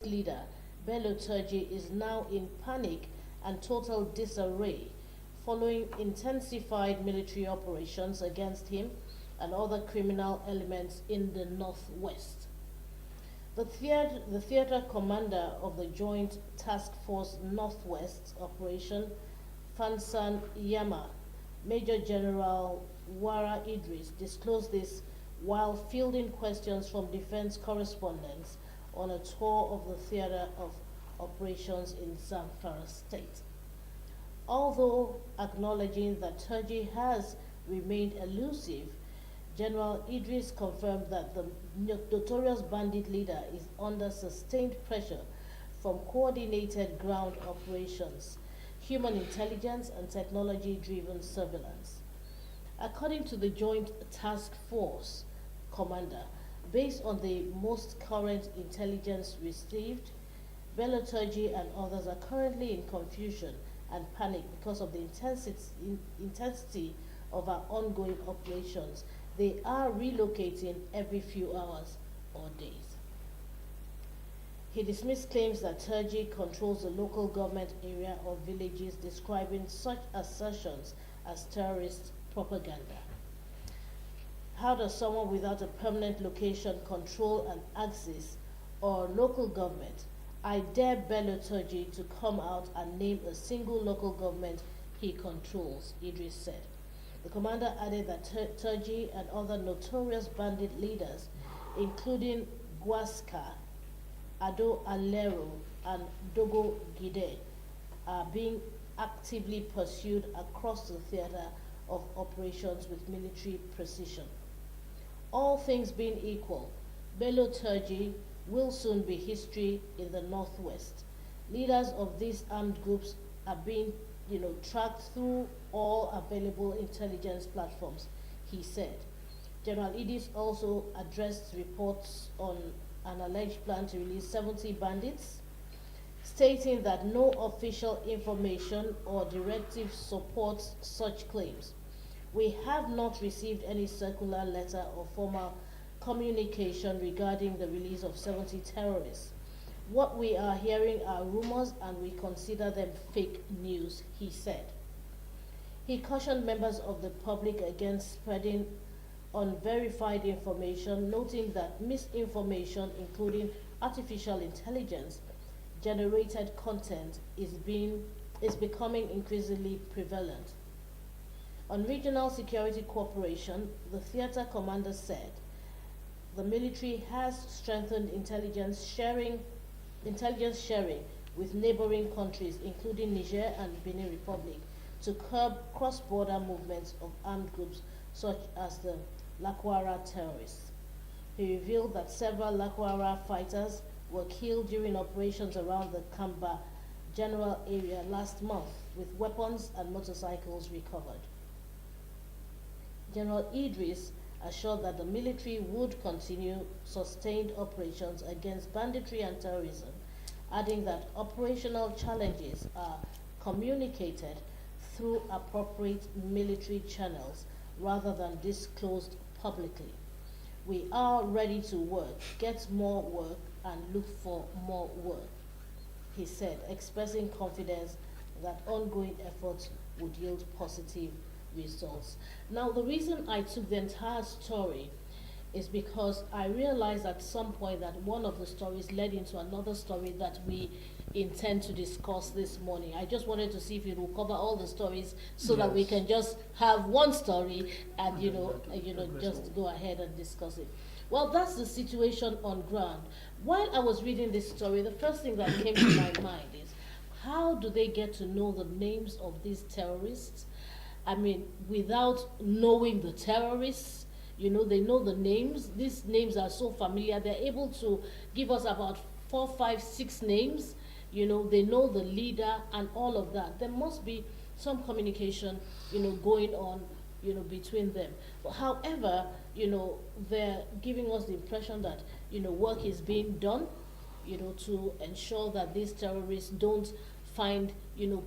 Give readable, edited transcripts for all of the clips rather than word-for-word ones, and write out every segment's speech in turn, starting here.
leader, Bello Turji, is now in panic and total disarray following intensified military operations against him and other criminal elements in the northwest. The theater commander of the Joint Task Force Northwest Operation, Fansan Yama, Major General Wara Idris, disclosed this while fielding questions from defense correspondents on a tour of the theater of operations in Zamfara State. Although acknowledging that Turji has remained elusive, General Idris confirmed that the notorious bandit leader is under sustained pressure from coordinated ground operations, human intelligence, and technology-driven surveillance. According to the Joint Task Force commander, based on the most current intelligence received, Bello Turji and others are currently in confusion and panic because of the intensity of our ongoing operations. They are relocating every few hours or days. He dismissed claims that Turji controls the local government area or villages, describing such assertions as terrorist propaganda. How does someone without a permanent location control an axis or local government? I dare Bello Turji to come out and name a single local government he controls, Idris said. The commander added that Turji and other notorious bandit leaders, including Gwaska, Ado Alero, and Dogo Gide, are being actively pursued across the theater of operations with military precision. All things being equal, Bello Turji will soon be history in the Northwest. Leaders of these armed groups are being tracked through all available intelligence platforms, he said. General Idis also addressed reports on an alleged plan to release 70 bandits, stating that no official information or directive supports such claims. We have not received any circular letter or formal communication regarding the release of 70 terrorists. What we are hearing are rumors and we consider them fake news, he said. He cautioned members of the public against spreading unverified information, noting that misinformation, including artificial intelligence generated content, is becoming increasingly prevalent. On regional security cooperation, the theater commander said the military has strengthened intelligence sharing with neighboring countries, including Niger and Benin Republic, to curb cross-border movements of armed groups such as the Lakwara terrorists. He revealed that several Lakwara fighters were killed during operations around the Kamba general area last month, with weapons and motorcycles recovered. General Idris assured that the military would continue sustained operations against banditry and terrorism, adding that operational challenges are communicated through appropriate military channels rather than disclosed publicly. We are ready to work, get more work, and look for more work, he said, expressing confidence that ongoing efforts would yield positive results. Now, the reason I took the entire story is because I realized at some point that one of the stories led into another story that we intend to discuss this morning. I just wanted to see if it will cover all the stories so that we can just have one story and just go ahead and discuss it. Well, that's the situation on ground. While I was reading this story, the first thing that came to my mind is, how do they get to know the names of these terrorists? I mean, without knowing the terrorists, they know the names. These names are so familiar. They're able to give us about 4, 5, 6 names. They know the leader and all of that. There must be some communication, going on, between them. But however, they're giving us the impression that, work is being done, to ensure that these terrorists don't find,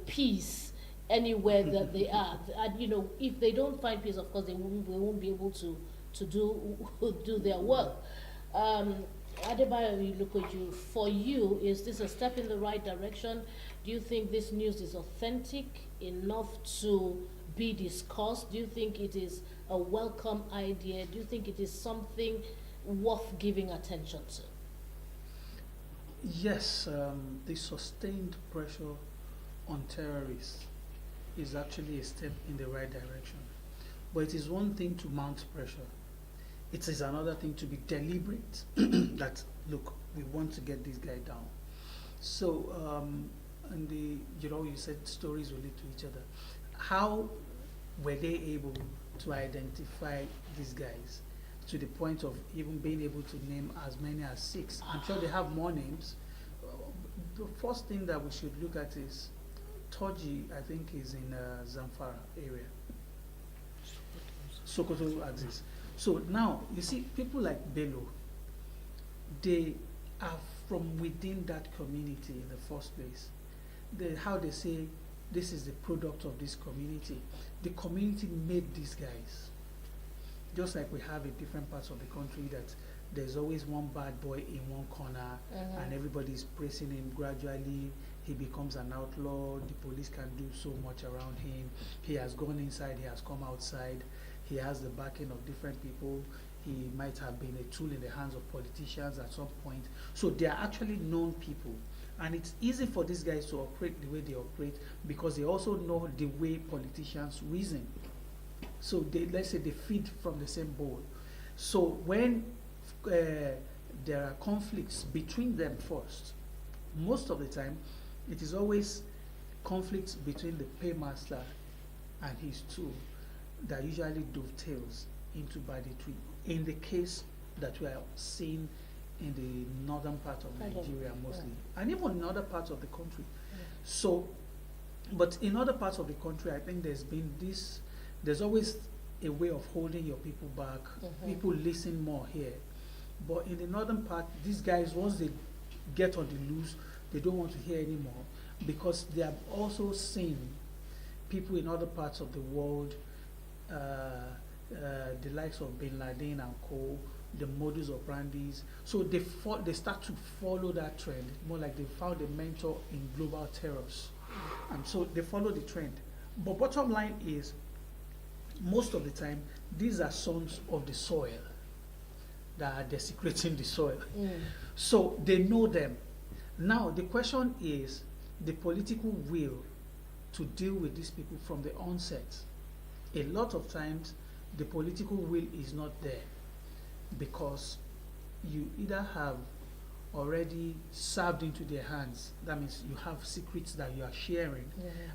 peace anywhere that they are. And, if they don't find peace, of course, they won't be able to do their work. Adebayo Ilukoju, for you, is this a step in the right direction? Do you think this news is authentic enough to be discussed? Do you think it is a welcome idea? Do you think it is something worth giving attention to? Yes, the sustained pressure on terrorists is actually a step in the right direction. But it is one thing to mount pressure. It is another thing to be deliberate that, look, we want to get this guy down. So, and you said stories relate to each other. How were they able to identify these guys to the point of even being able to name as many as 6? I'm sure they have more names. The first thing that we should look at is Toji, I think, is in Zamfara area. Sokoto axis. So now, you see, people like Bello, they are from within that community in the first place. How they say this is the product of this community. The community made these guys. Just like we have in different parts of the country that there's always one bad boy in one corner and everybody's praising him. Gradually he becomes an outlaw. The police can do so much around him. He has gone inside, he has come outside. He has the backing of different people. He might have been a tool in the hands of politicians at some point. So they are actually known people. And it's easy for these guys to operate the way they operate because they also know the way politicians reason. So let's say they feed from the same bowl. So when there are conflicts between them first, most of the time it is always conflicts between the paymaster and his tool that usually dovetails into banditry in the case that we are seeing in the northern part of Nigeria mostly, and even in other parts of the country. So, but in other parts of the country, I think there's always a way of holding your people back. People listen more here. But in the northern part, these guys, once they get on the loose, they don't want to hear anymore because they have also seen people in other parts of the world, the likes of Bin Laden and co, the modus operandi. So they start to follow that trend, more like they found a mentor in global terrors. And so they follow the trend. But bottom line is, most of the time, these are sons of the soil that are desecrating the soil. So they know them. Now the question is the political will to deal with these people from the onset. A lot of times the political will is not there because you either have already served into their hands, that means you have secrets that you are sharing,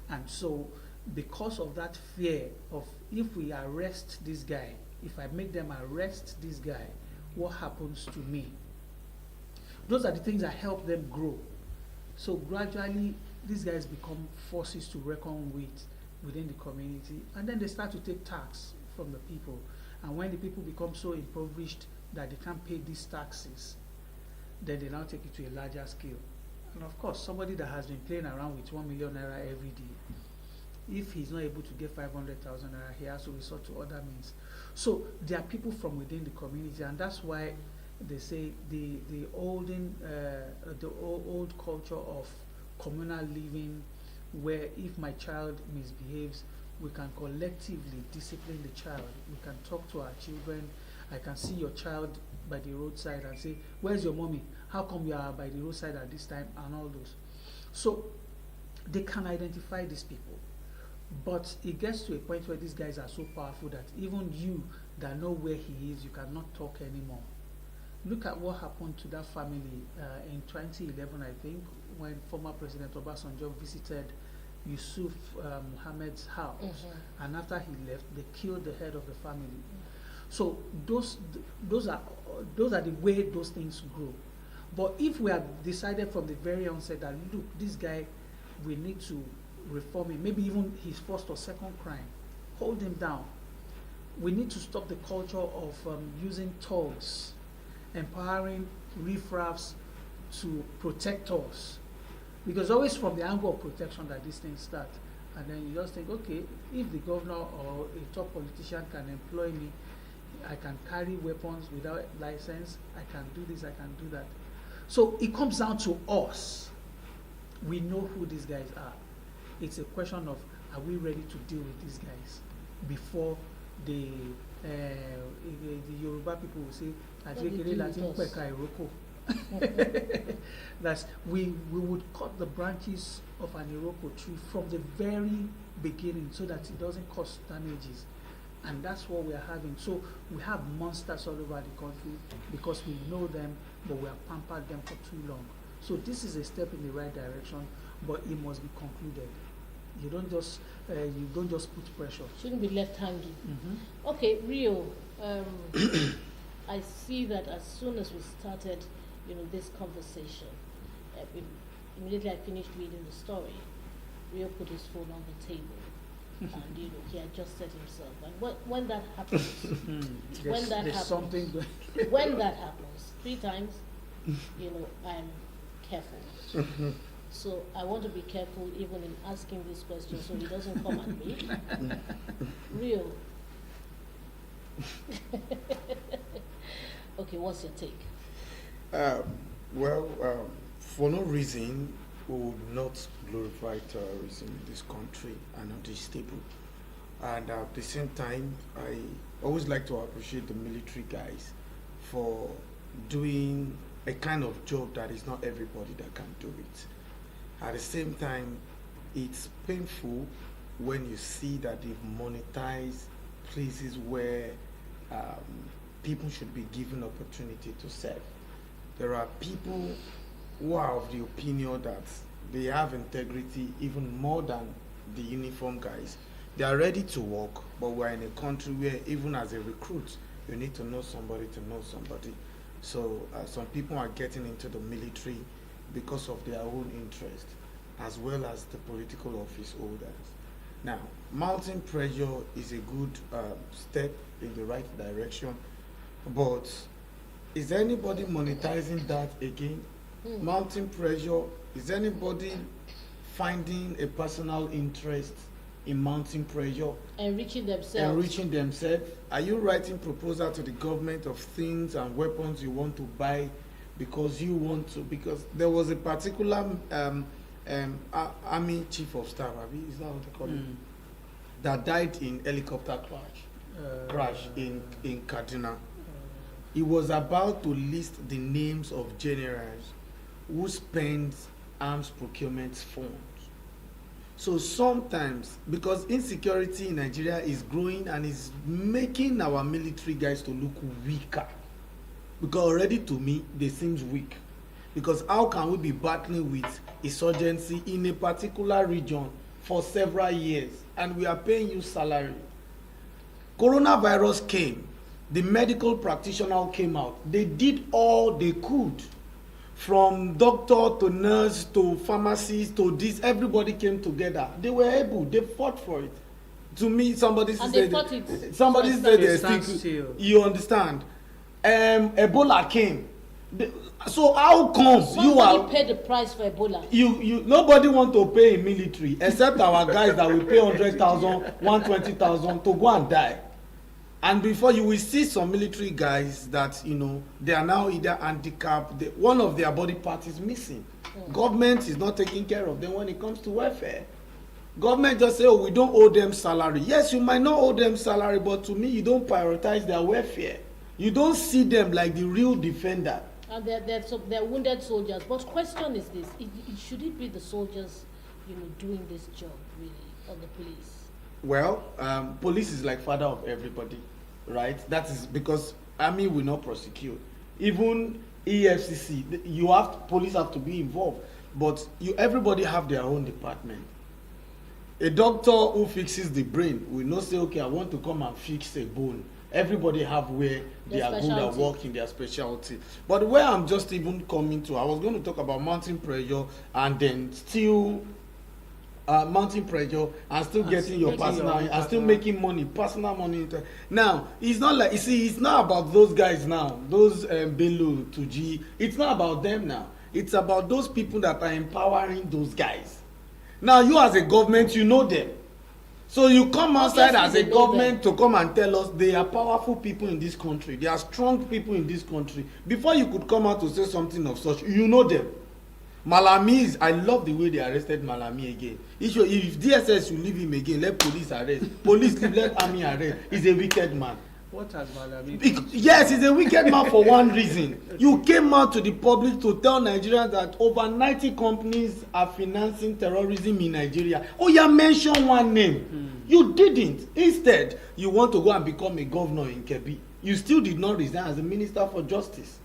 and so because of that fear of, if we arrest this guy, if I make them arrest this guy, what happens to me? Those are the things that help them grow. So gradually these guys become forces to reckon with within the community, and then they start to take tax from the people. And when the people become so impoverished that they can't pay these taxes, then they now take it to a larger scale. And of course, somebody that has been playing around with 1 million naira every day, if he's not able to get 500,000 naira, he has to resort to other means. So there are people from within the community, and that's why they say the old culture of communal living, where if my child misbehaves, we can collectively discipline the child. We can talk to our children. I can see your child by the roadside and say, where's your mommy? How come you are by the roadside at this time? And all those. So they can identify these people. But it gets to a point where these guys are so powerful that even you that know where he is, you cannot talk anymore. Look at what happened to that family in 2011, I think, when former President Obasanjo visited Yusuf Muhammad's house, and after he left, they killed the head of the family. So those are the way those things grow. But if we have decided from the very onset that, look, this guy, we need to reform him, maybe even his first or second crime, hold him down. We need to stop the culture of using thugs, empowering riffraffs to protect us. Because always from the angle of protection that these things start. And then you just think, okay, if the governor or a top politician can employ me I can carry weapons without license, I can do this, I can do that. So it comes down to us. We know who these guys are. It's a question of, are we ready to deal with these guys before the Yoruba people will say, "Ajekere Latin peka iroko." That's we would cut the branches of an iroko tree from the very beginning so that it doesn't cause damages. And that's what we are having. So we have monsters all over the country because we know them, but we have pampered them for too long. So this is a step in the right direction, but it must be concluded. You don't just put pressure. Shouldn't be left hanging. Mm-hmm. Okay, Rio. I see that as soon as we started, this conversation, immediately I finished reading the story. Rio put his phone on the table. And he adjusted himself. And when that happens, when that happens 3 times, I'm careful. So I want to be careful even in asking this question so he doesn't come at me. Real. Okay, what's your take? For no reason, we would not glorify terrorism in this country and not this table. And at the same time, I always like to appreciate the military guys for doing a kind of job that is not everybody that can do it. At the same time, it's painful when you see that they've monetized places where people should be given opportunity to serve. There are people who are of the opinion that they have integrity even more than the uniform guys. They are ready to work, but we're in a country where even as a recruit, you need to know somebody to know somebody. So some people are getting into the military because of their own interest, as well as the political office holders. Now, mounting pressure is a good step in the right direction, but is anybody monetizing that again? Mounting pressure, is anybody finding a personal interest in mounting pressure? Enriching themselves. Are you writing proposal to the government of things and weapons you want to buy because you want to? Because there was a particular army chief of staff, is that what they call it? That died in helicopter crash in Kaduna. He was about to list the names of generals who spend arms procurement funds. So sometimes, because insecurity in Nigeria is growing and is making our military guys to look weaker, because already to me, they seem weak. Because how can we be battling with insurgency in a particular region for several years and we are paying you salary? Coronavirus came, the medical practitioner came out. They did all they could. From doctor to nurse to pharmacist to this, everybody came together. They were able, they fought for it. To me, somebody said you understand. Ebola came. So how come somebody paid the price for Ebola? You nobody want to pay in military except our guys that will pay 100,000, 120,000 to go and die. And before you will see some military guys that they are now either handicapped, one of their body part is missing. Government is not taking care of them when it comes to welfare. Government just say, oh, we don't owe them salary. Yes, you might not owe them salary, but to me, you don't prioritize their welfare. You don't see them like the real defender. And they're wounded soldiers. But question is this: should it be the soldiers, doing this job really, or the police? Well, police is like father of everybody, right? That is because army will not prosecute. Even EFCC, police have to be involved, but everybody have their own department. A doctor who fixes the brain will not say, okay, I want to come and fix a bone. Everybody have where they are good at working, their specialty. But where I'm just even coming to, I was going to talk about mounting pressure and then still mounting pressure and still getting your personal and still making money, personal money. Now, it's not like, it's not about those guys now, those Bello to G. It's not about them now. It's about those people that are empowering those guys. Now, you as a government, you know them. So you come outside as Obviously a they know government to come and tell us they are powerful people in this country. They are strong people in this country. Before you could come out to say something of such, you know them. Malami is, I love the way they arrested Malami again. If DSS will leave him again, let police arrest. Police leave, let army arrest. He's a wicked man. What has Malami done? Yes, he's a wicked man for one reason. You came out to the public to tell Nigerians that over 90 companies are financing terrorism in Nigeria. Oh, you mentioned one name. You didn't. Instead, you want to go and become a governor in Kebbi. You still did not resign as a minister for justice.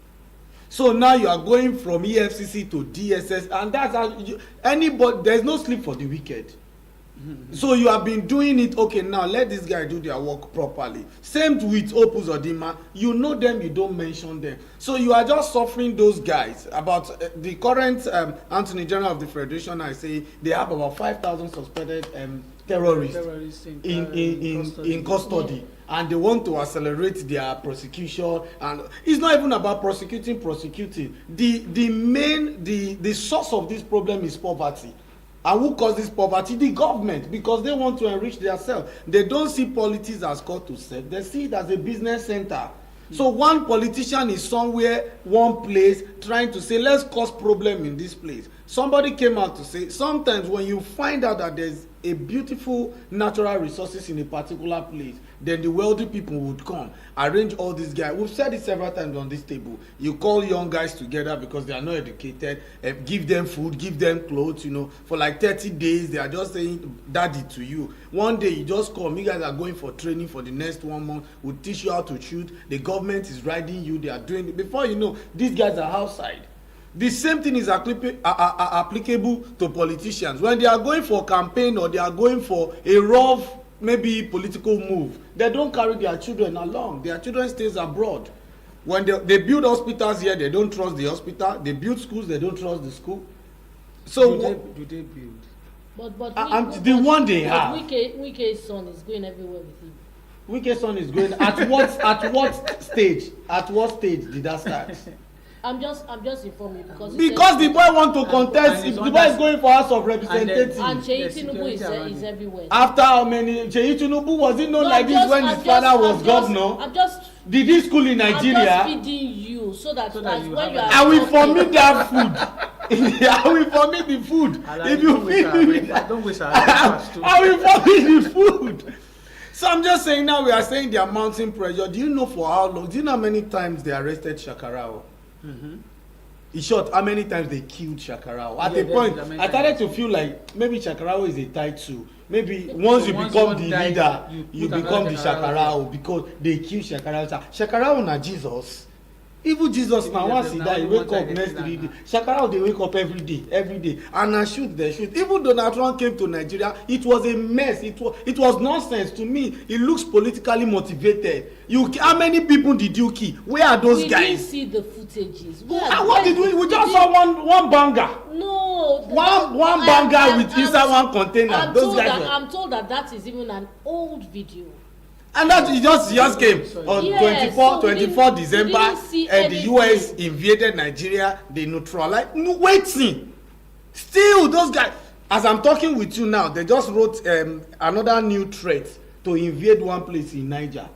So now you are going from EFCC to DSS, and that's how anybody, there's no sleep for the wicked. So you have been doing it. Okay, now let this guy do their work properly. Same with Opus Odima. You know them, you don't mention them. So you are just suffering those guys. About the current Attorney General of the Federation, I say they have about 5,000 suspected terrorists in custody. Yeah. And they want to accelerate their prosecution, and it's not even about prosecuting. The source of this problem is poverty. And who causes poverty? The government, because they want to enrich themselves. They don't see politics as called to serve. They see it as a business center. So one politician is somewhere, one place, trying to say, let's cause problem in this place. Somebody came out to say, sometimes when you find out that there's a beautiful natural resources in a particular place, then the wealthy people would come, arrange all these guys. We've said it several times on this table. You call young guys together because they are not educated, give them food, give them clothes, for like 30 days, they are just saying daddy to you. One day you just come, you guys are going for training for the next 1 month, we'll teach you how to shoot, the government is riding you, they are doing it. Before you know, these guys are outside. The same thing is applicable to politicians. When they are going for campaign or they are going for a rough, maybe political move, they don't carry their children along. Their children stays abroad. When they build hospitals here, they don't trust the hospital. They build schools, they don't trust the school. So do they build? The one they have. Wike's son is going everywhere with him. Wike's son is going at what stage? At what stage did that start? I'm just informing because the boy want to contest. The boy is going for House of Representatives. And Seyi Tinubu is everywhere. After how many? Seyi Tinubu was it known like this when his father was governor? Did he school in Nigeria? I'm just feeding you so that when you are. I will vomit that food. I will vomit the food. If you feed me, don't waste our time. I will vomit the food. So I'm just saying now we are saying they are mounting pressure. Do you know for how long? Do you know how many times they arrested Shakarao? In short, how many times they killed Shakarao? At a point, I started to feel like maybe Shakarao is a title. Maybe once you become the leader, you become the Shakarao because they kill Shakarao. Shakarao na Jesus. Even Jesus now, once he die, he wake up next day. Shakarao they wake up every day, and I shoot. Even Donald Trump came to Nigeria, it was a mess. It was nonsense to me. It looks politically motivated. How many people did you kill? Where are those guys? We didn't see the footages. What did we? We just saw one banger. No. One banger with inside one container. I'm told that is even an old video. And that it just came on 24 December, and the US invaded Nigeria. They neutralized. No, waiting. Still, those guys. As I'm talking with you now, they just wrote another new threat to invade one place in Niger.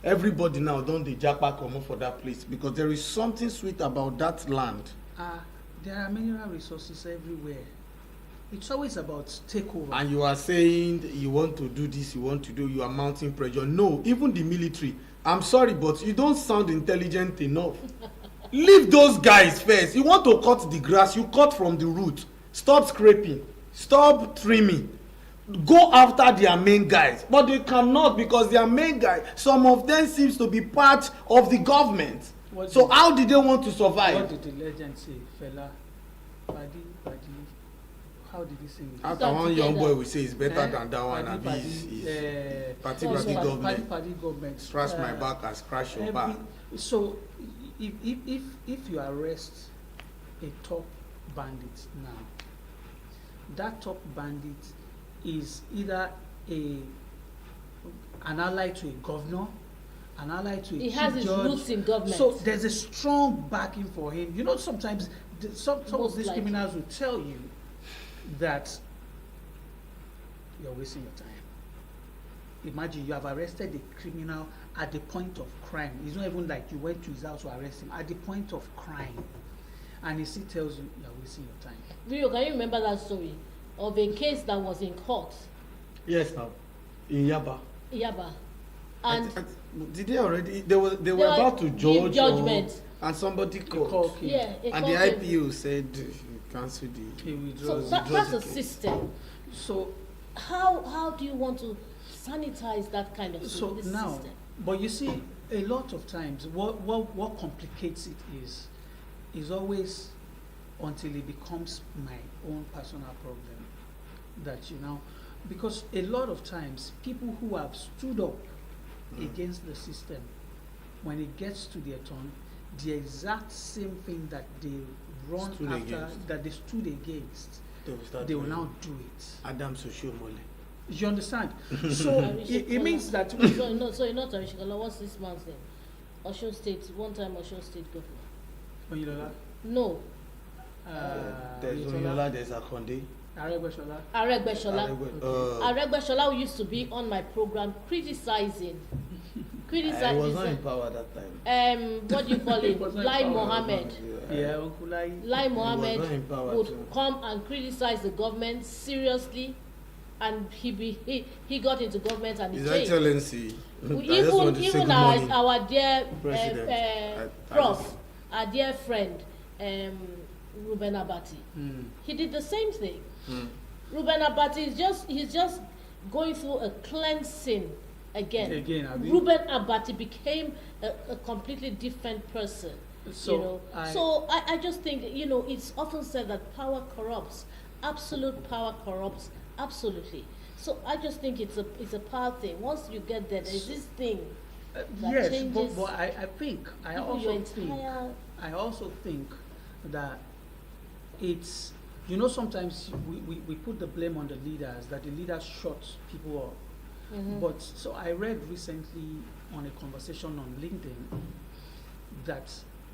Everybody now don dey japa comot for that place because there is something sweet about that land. There are mineral resources everywhere. It's always about takeover. And you are saying you want to do this, you are mounting pressure. No, even the military. I'm sorry, but you don't sound intelligent enough. Leave those guys first. You want to cut the grass, you cut from the root. Stop scraping. Stop trimming. Go after their main guys. But they cannot because their main guys, some of them seems to be part of the government. So how did they want to survive? What did the legend say? Fela, Padi. How did he sing it? After one young boy will say it's better than that one, and party government. Scratch my back and scratch your back. So, if you arrest a top bandit now, that top bandit is either an ally to a governor, an ally to a he has his judge. Roots in government. So there's a strong backing for him. You know, sometimes some of these criminals will tell you that you're wasting your time. imagine you have arrested a criminal at the point of crime. It's not even like you went to his house to arrest him. At the point of crime, and he still tells you you're wasting your time. Rio, can you remember that story of a case that was in court? Yes, now in Yaba. Yaba. And did they already? They were about to give judge judgment. and somebody called. Yeah, And the IPO said cancel the. He So withdraws. that's a system. So How do you want to sanitize that kind of so this now, system? but you see, a lot of times, what complicates it is always until it becomes my own personal problem that because a lot of times people who have stood up against the system, when it gets to their turn, the exact same thing that they run Stood after, against. that they stood against, They they will now do it. Adam Soshomole. You understand? So it means that So you're not Arishikola. What's this man's name? Osun State. One time Osun State governor. Oyinlola, No, There's Onyola, there's Akonde. Aregbesola. Aregbesola. Aregbe- Aregbesola used to be on my program criticizing. I was not in power that time. What do you call He him? was not Lai in power. Mohammed. Yeah, Uncle Lai. Lai was not in Mohammed power would too. come and criticize the government seriously, and he got into government and he His changed. Excellency. I just want to Even say good morning. our dear President. prof, our dear friend Ruben Abati, he did the same thing. Ruben Abati he's just going through a cleansing again. Abi? Ruben Abati became a completely different person. So So I just think it's often said that power corrupts. Absolute power corrupts absolutely. So I just think it's a power thing. Once you get there is this thing that yes, changes but I think I your also think that it's sometimes we put the blame on the leaders, that the leaders shut people up. But so I read recently on a conversation on LinkedIn that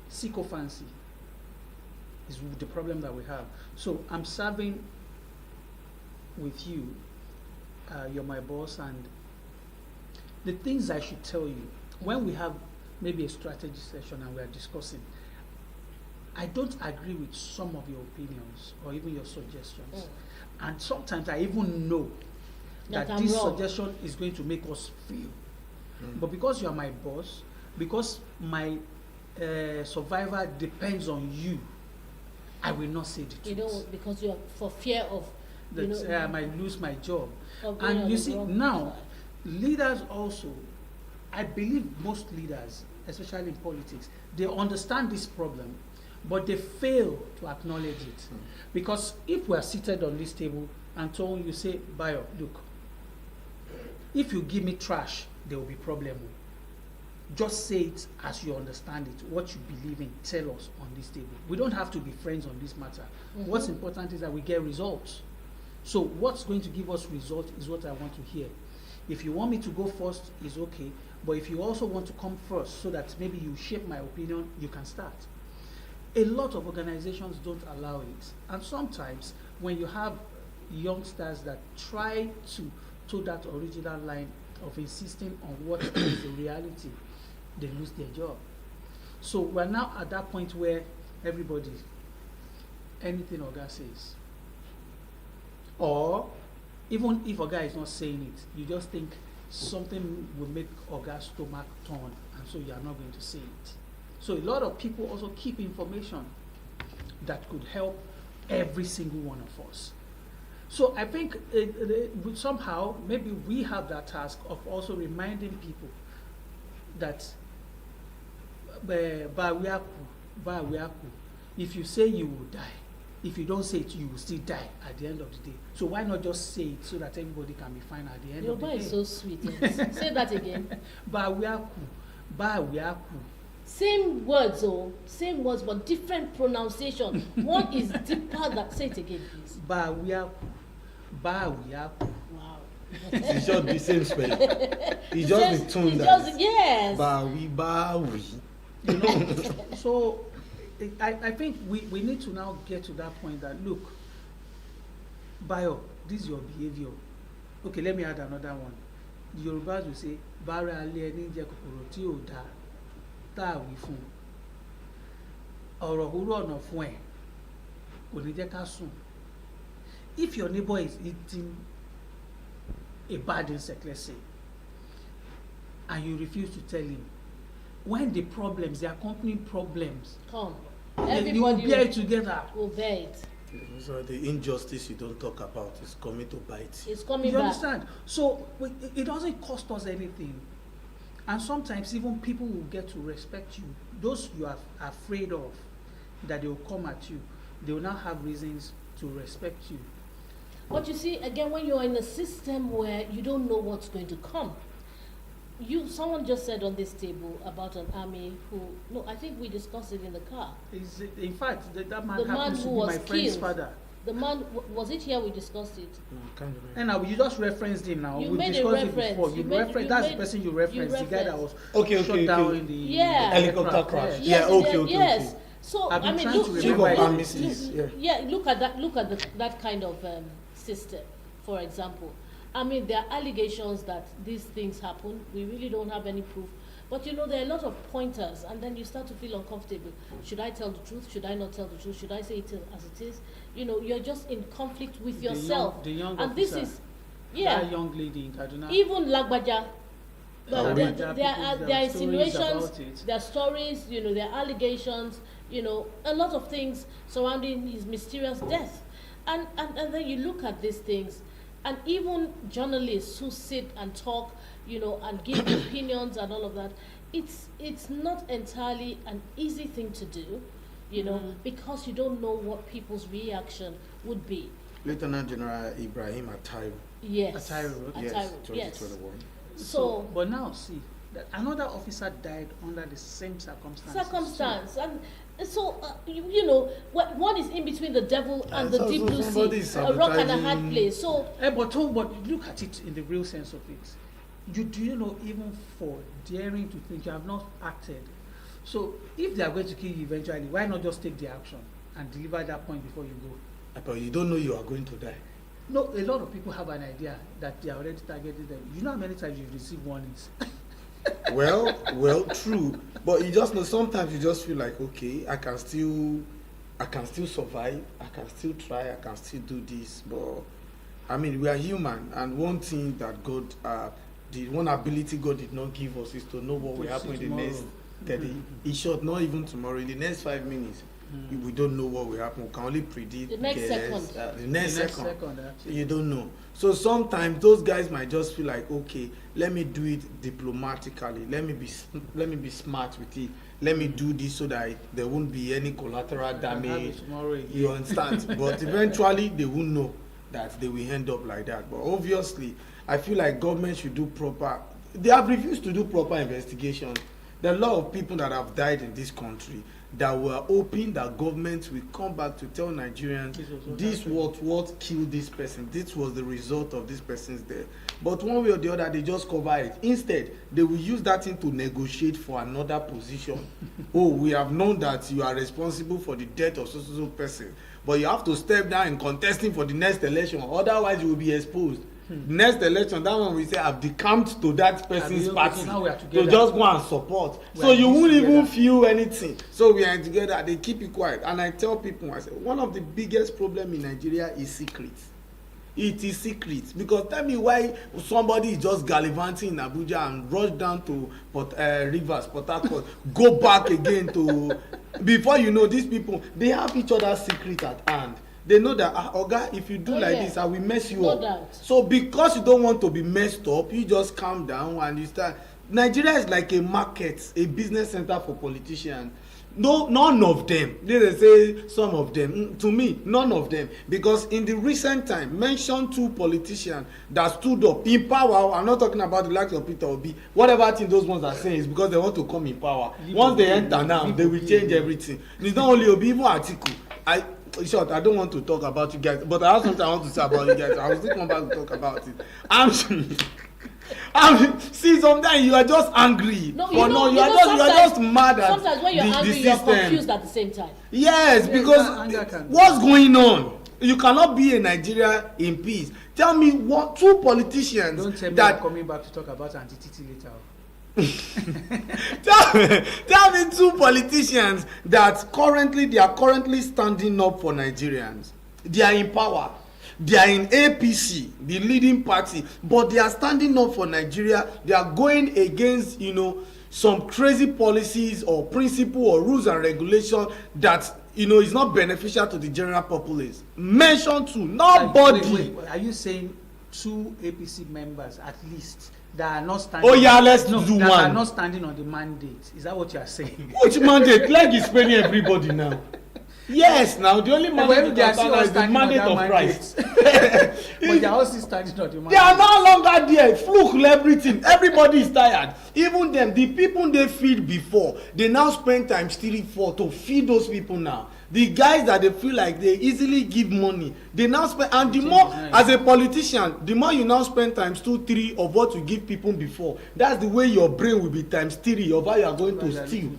sycophancy is the problem that we have. So I'm serving with you, you're my boss, and the things I should tell you when we have maybe a strategy session and we are discussing, I don't agree with some of your opinions or even your suggestions. And sometimes I even know that I'm this wrong. suggestion is going to make us fail. But because you are my boss, because my survival depends on you, I will not say the truth. because you're for fear of That I might lose my job. of being on And you the see, wrong now, side. leaders also, I believe most leaders, especially in politics, they understand this problem, but they fail to acknowledge it. Because if we are seated on this table and told you say, Bayo, look, if you give me trash, there will be problem. Just say it as you understand it, what you believe in, tell us on this table. We don't have to be friends on this matter. What's important is that we get results. So what's going to give us results is what I want to hear. If you want me to go first, it's okay. But if you also want to come first so that maybe you shape my opinion, you can start. A lot of organizations don't allow it. And sometimes when you have youngsters that try to toe that original line of insisting on what is the reality, they lose their job. So we're now at that point where everybody, anything Oga says, or even if Oga is not saying it, you just think something will make Oga's stomach turn, and so you are not going to say it. So a lot of people also keep information that could help every single one of us. So I think somehow maybe we have that task of also reminding people that if you say you will die, if you don't say it, you will still die at the end of the day. So why not just say it so that everybody can be fine at the end of the Yoruba day? is so sweet. Yes. Say that again. Same words, but different pronunciation. One is deeper than. Say it again, please. Wow. It's just the same spelling. It's just the tone It's that. just yes. Bawi. You know, so I think we need to now get to that point that, look, Bayo, this is your behavior. Okay, let me add another one. the Yorubas will say, "Bara ale ẹni jẹ kòkòrò tí ò dáa, tá a wí fún." Ọ̀rọ̀ hurú ọ̀nà fún ẹ, kò ní jẹ́ ká sùn. If your neighbor is eating a bad insect, let's say, and you refuse to tell him, when the problems, the accompanying problems, come, you will bear it together. Will bear it. So the injustice you don't talk about is coming to bite. It's coming You back. understand? So it doesn't cost us anything. And sometimes even people will get to respect you. Those you are afraid of, that they will come at you, they will now have reasons to respect you. But you see, again, when you're in a system where you don't know what's going to come, someone just said on this table about an army who, no, I think we discussed it in the car. In fact, that man The man happens who to be was my friend's killed. father. The man, was it here we discussed it? I can't remember. And now you just referenced him now. You We made a discussed it reference. before. You You made- referenced, you that's made- the person you you referenced, the guy that was referenced. Okay, shot okay, down okay. in the Yeah. Helicopter crash. Yes. Yeah, okay, okay, yes. okay. So I've been I mean, trying to look, Chief remember of it. Army States, yeah. Look at that kind of system, for example. I mean, there are allegations that these things happen. We really don't have any proof. But you know, there are a lot of pointers, and then you start to feel uncomfortable. Should I tell the truth? Should I not tell the truth? Should I say it as it is? You know, you're just in conflict with yourself. The young and officer, this is, yeah. that young lady in Kaduna. Even Lagbaja. But there are stories insinuations, about it. there are stories, you know, there are allegations, you know, a lot of things surrounding his mysterious death. And then you look at these things, and even journalists who sit and talk, you know, and give opinions and all of that, it's not entirely an easy thing to do, you know, because you don't know what people's reaction would be. Lieutenant General Ibrahim Atayo. Yes. Atayo. Yes, Yes. 2021. So but now see that another officer died under the same circumstances. And so you know, what is in between the devil and the So deep blue somebody sea, is a rock and a hard sabotaging- place. So But look at it in the real sense of it. Do you know, even for daring to think, you have not acted. So if they are going to kill you eventually, why not just take the action and deliver that point before you go? But you don't know you are going to die. No, a lot of people have an idea that they are already targeting them. You know how many times you've received warnings? Well, true. But you just know, sometimes you just feel like, okay, I can still survive. I can still try. I can still do this. But I mean, we are human, and one thing that God, the one ability God did not give us is to know what will happen in the next 30. In short, not even tomorrow. In the next 5 minutes, we don't know what will happen. We can only predict The next second. The next second. Actually. You don't know. So sometimes those guys might just feel like, okay, let me do it diplomatically. Let me be smart with it. Let me do this so that there won't be any collateral damage. You understand? But eventually they will know that they will end up like that. But obviously, I feel like government should do proper. They have refused to do proper investigation. There are a lot of people that have died in this country that were hoping that government will come back to tell Nigerians this was what killed this person. This was the result of this person's death. But one way or the other, they just cover it. Instead, they will use that thing to negotiate for another position. Oh, we have known that you are responsible for the death of so person, but you have to step down in contesting for the next election. Otherwise, you will be exposed. Next election, that one we say I've decamped to that person's party to just go and support. So you won't even feel anything. So we are together. They keep it quiet. And I tell people, I say, one of the biggest problems in Nigeria is secrets. It is secret. Because tell me why somebody is just gallivanting in Abuja and rush down to Rivers, Port Harcourt, go back again to. Before you know, these people, they have each other's secret at hand. They know that, Oga, if you do this, I will mess you up. That. So because you don't want to be messed up, you just calm down and you start. Nigeria is like a market, a business center for politicians. No, none of them. They say some of them. To me, none of them. Because in the recent time, mention 2 politicians that stood up in power. I'm not talking about the likes of Peter Obi. Whatever thing those ones are saying is because they want to come in power. Once they enter now, they will change everything. It's not only Obi, even Atiku. Short, I don't want to talk about you guys, but I have something I want to say about you guys. I will still come back to talk about it. See, sometimes you are just angry. No, you are just mad at sometimes when you're angry, the you're system. confused at the same time. Yes, because what's going on? You cannot be a Nigeria in peace. Tell me what two politicians Don't tell me that I'm coming back to talk about anti-TT later. tell me two politicians that they are currently standing up for Nigerians. They are in power. They are in APC, the leading party, but they are standing up for Nigeria. They are going against, some crazy policies or principle or rules and regulation that is not beneficial to the general populace. Mention two, nobody. Wait. Are you saying two APC members at least that are not standing? Oh yeah, let's do that one. Are not standing on the mandate. Is that what you are saying? Which mandate? Leg is paying everybody now. Yes, now the only mandate they are still is the mandate of Christ. But they are also standing on the mandate. They are no longer there. Fluke everything. Everybody is tired. Even them, the people they feed before, they now spend time stealing for to feed those people now. The guys that they feel like they easily give money, they now spend, and the more, as a politician, the more you now spend times 2, 3 of what you give people before, that's the way your brain will be times 3 of how you are going to steal.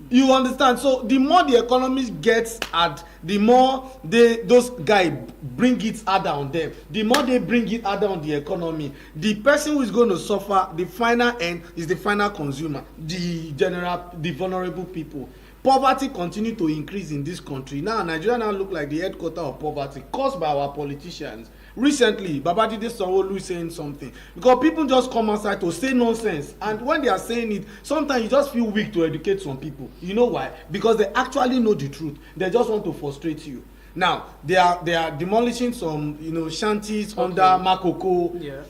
You understand? So the more the economist gets at, the more those guys bring it harder on them. The more they bring it harder on the economy, the person who is going to suffer, the final end is the final consumer, the vulnerable people. Poverty continue to increase in this country. Now Nigeria now look like the headquarter of poverty caused by our politicians. Recently, Babajide Sanwo-Olu is saying something because people just come outside to say nonsense, and when they are saying it, sometimes you just feel weak to educate some people. You know why? Because they actually know the truth. They just want to frustrate you. Now they are demolishing some shanties under Makoko. Yeah.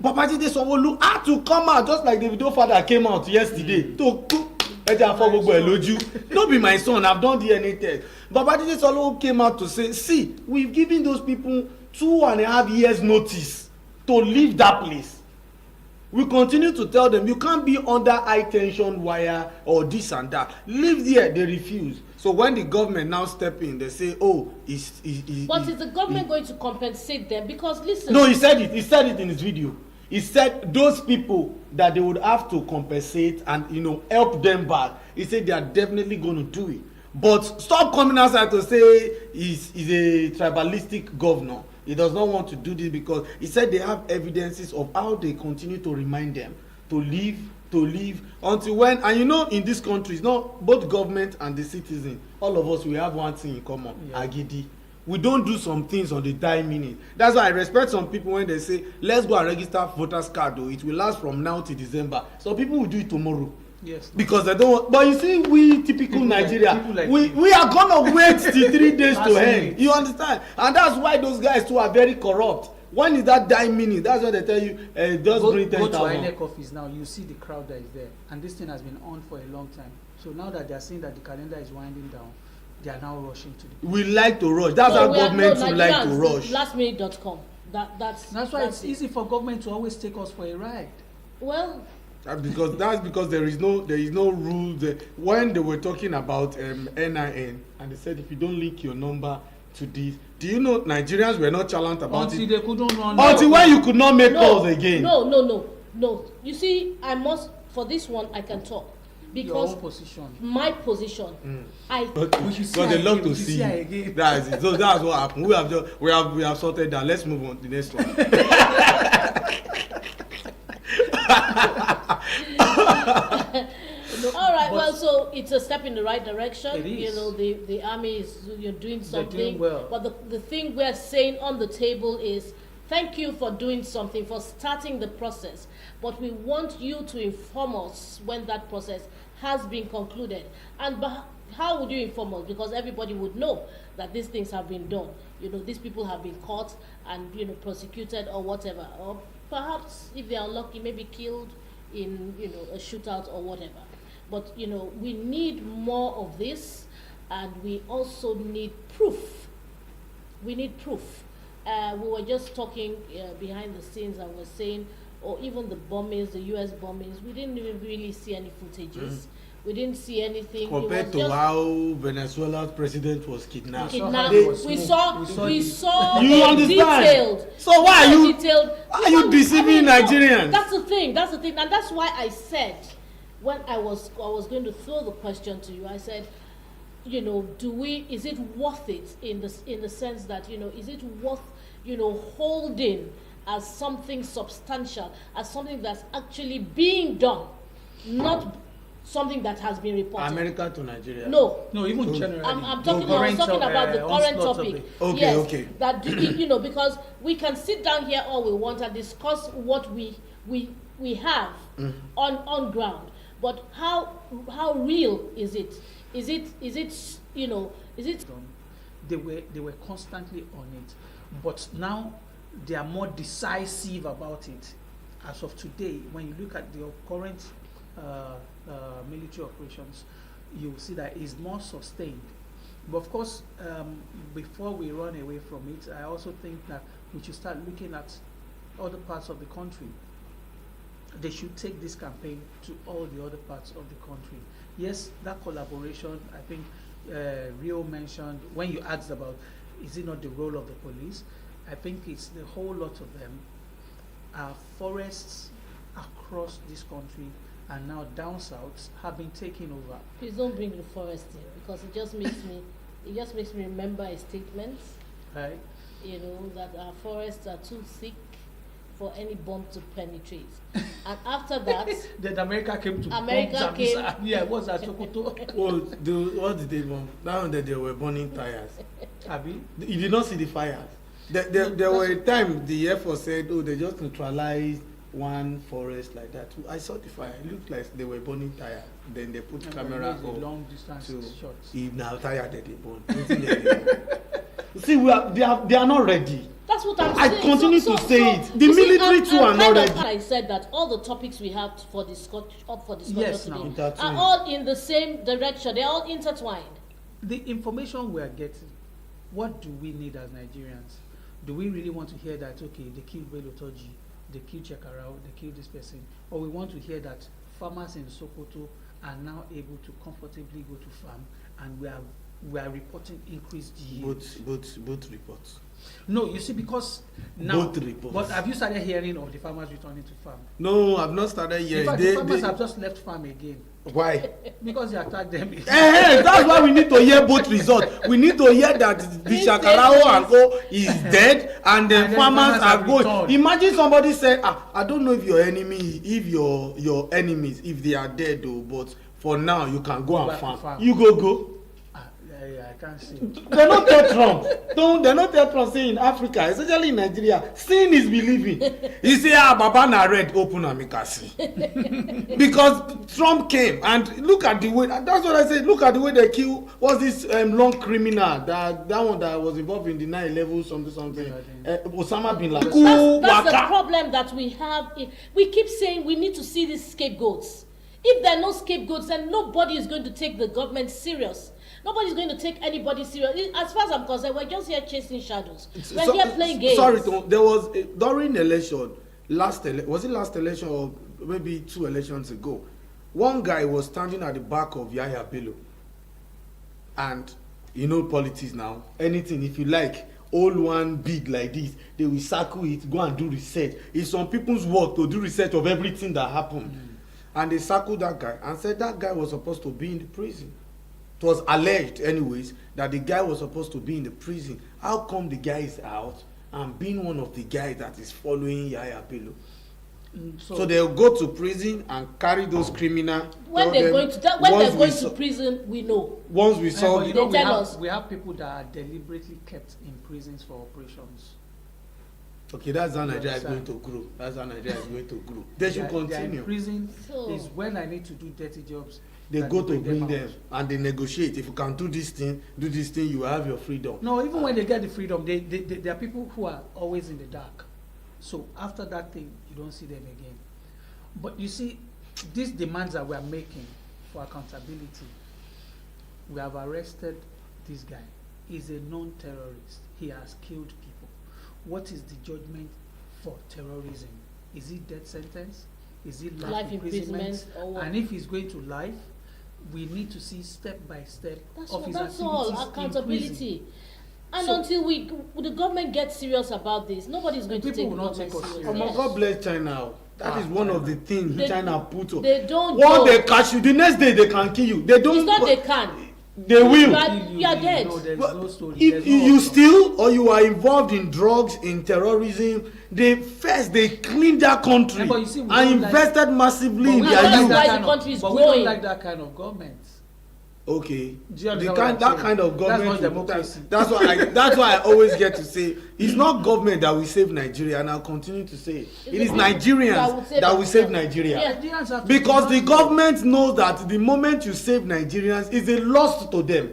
Babajide Sanwo-Olu had to come out just like the video father came out yesterday to don't be my son, I've done DNA test. Babajide Sanwo-Olu came out to say, see, we've given those people 2.5 years notice to leave that place. We continue to tell them you can't be under high tension wire or this and that. Leave there, they refuse. So when the government now step in, they say, oh, is the government going to compensate them? Because listen. No, he said it in his video. He said those people that they would have to compensate and help them back. He said they are definitely going to do it. But stop coming outside to say he's a tribalistic governor. He does not want to do this because he said they have evidences of how they continue to remind them to leave until when, and in this country, it's not both government and the citizen, all of us, we have one thing in common, agidi. We don't do some things on the time minute. That's why I respect some people when they say, let's go and register voters card, though it will last from now to December. So people will do it tomorrow. Yes. Because they don't want, but you see, we typical Nigeria, we are gonna wait till 3 days to end. You understand? And that's why those guys too are very corrupt. When is that time minute? That's what they tell you. Just bring 10,000. Go to INEC office now. You see the crowd that is there, and this thing has been on for a long time. So now that they are saying that the calendar is winding down, they are now rushing to the. We like to rush. That's how government like to rush. Lastminute.com. That's why it's easy for government to always take us for a ride. Well. That's because there is no rule there. When they were talking about NIN and they said if you don't link your number to this, do you know Nigerians were not challenged about until it? They couldn't run. Until when you could not make calls again. No. You see, I must, for this one I can talk. Because your own position. My position. Because they love to see you. That's it. So that's what happened. We have sorted that. Let's move on to the next one. All right. Well, so it's a step in the right direction. It is. The army is doing something. They're doing well. But the thing we're saying on the table is, thank you for doing something, for starting the process. But we want you to inform us when that process has been concluded. And how would you inform us? Because everybody would know that these things have been done. These people have been caught and prosecuted or whatever. Or perhaps, if they are lucky, maybe killed in a shootout or whatever. But we need more of this, and we also need proof. We need proof. We were just talking behind the scenes, and we're saying, or even the bombings, the U.S. bombings, we didn't even really see any footages. We didn't see anything. Compared to how Venezuela's president was kidnapped. We saw you understand? Detailed. So why are you deceiving Nigerians? That's the thing, and that's why I said, when I was going to throw the question to you, I said, is it worth it in the sense that, is it worth, holding as something substantial, as something that's actually being done, not something that has been reported. America to Nigeria. No, even generally. I'm talking about the current topic. Okay, yes, okay. That because we can sit down here all we want and discuss what we have on ground, but how real is it? Is it They were constantly on it, but now they are more decisive about it. As of today, when you look at the current military operations, you will see that it's more sustained. But of course, before we run away from it, I also think that we should start looking at other parts of the country. They should take this campaign to all the other parts of the country. Yes, that collaboration, I think Rio mentioned, when you asked about, is it not the role of the police? I think it's the whole lot of them. Our forests across this country and now down south have been taken over. Please don't bring the forest in, because it just makes me remember a statement. Right? That our forests are too thick for any bomb to penetrate. And after that, then America came. Yeah, what's that? Sokoto? What did they bomb? Now that they were burning tires. Have you? You did not see the fires. There were a time the Air Force said, they just neutralized one forest like that. I saw the fire. It looked like they were burning tires. Then they put camera up. Long distance shots. If now tire that they burn. See, they are not ready. That's what I'm saying. I continue to say it. The military too are not ready. I said that all the topics we have for discussion today are now. all in the same direction. They're all intertwined. The information we are getting, what do we need as Nigerians? Do we really want to hear that, okay, they killed Bello Toji, they killed Chekarao, they killed this person? Or we want to hear that farmers in Sokoto are now able to comfortably go to farm and we are reporting increased yield? Both reports. No, you see, because now. Both reports. But have you started hearing of the farmers returning to farm? No, I've not started hearing. In fact, the farmers have just left farm again. Why? Because they attacked them. That's why we need to hear both results. We need to hear that the Shakarao and Co is dead and the farmers are going. Imagine somebody say, I don't know if your enemies, if they are dead though, but for now you can go and farm. You go. Yeah, I can't see. They not tell Trump. They not tell Trump say in Africa, especially in Nigeria, seeing is believing. He say, Baba na red, open amikasi. Because Trump came and look at the way. That's what I said. Look at the way they kill. What's this long criminal that one that was involved in the 9/11 something. Osama bin Laden. That's the problem that we have. We keep saying we need to see these scapegoats. If there are no scapegoats, then nobody is going to take the government serious. Nobody's going to take anybody serious. As far as I'm concerned, we're just here chasing shadows. We're here playing games. Sorry, there was during election, was it last election or maybe 2 elections ago? One guy was standing at the back of Yahya Bello, and politics now. Anything if you like, hold one bid like this, they will circle it, go and do research. It's some people's work to do research of everything that happened, and they circled that guy and said that guy was supposed to be in the prison. It was alleged anyways that the guy was supposed to be in the prison. How come the guy is out and being one of the guys that is following Yahya Bello? So they'll go to prison and carry those criminals. When they're going to prison, we know. Once we saw, we have people that are deliberately kept in prisons for operations. Okay, that's how Nigeria is going to grow. They should continue. They are in prison is when I need to do dirty jobs. They go to bring them and they negotiate. If you can do this thing, you have your freedom. No, even when they get the freedom, there are people who are always in the dark. So after that thing, you don't see them again. But you see, these demands that we are making for accountability, we have arrested this guy. He's a non-terrorist. He has killed people. What is the judgment for terrorism? Is it death sentence? Is it life imprisonment? And if he's going to life, we need to see step by step of his activities. That's all accountability. And until the government gets serious about this, nobody's going to take the government serious. God bless China. That is one of the things China put on. They don't. Once they catch you, the next day they can kill you. They don't. It's not they can. They will. You are dead. No, there's But no story. if There's no you option. steal or you are involved in drugs, in terrorism, they cleaned their country Yeah, but you see, we and don't like- invested massively But in we their don't their youth. like that Why kind the of- country is but we don't growing. like that kind of government. Okay, Do you the understand kind, what that I'm kind of saying? government. That's not democracy. That's why I always get to say it's not government that will save Nigeria, and I'll continue to say it. It is the Nigerians that will save Nigeria. Yeah. Nigerians have to Because be the government knows that the moment you save Nigerians is a loss to them.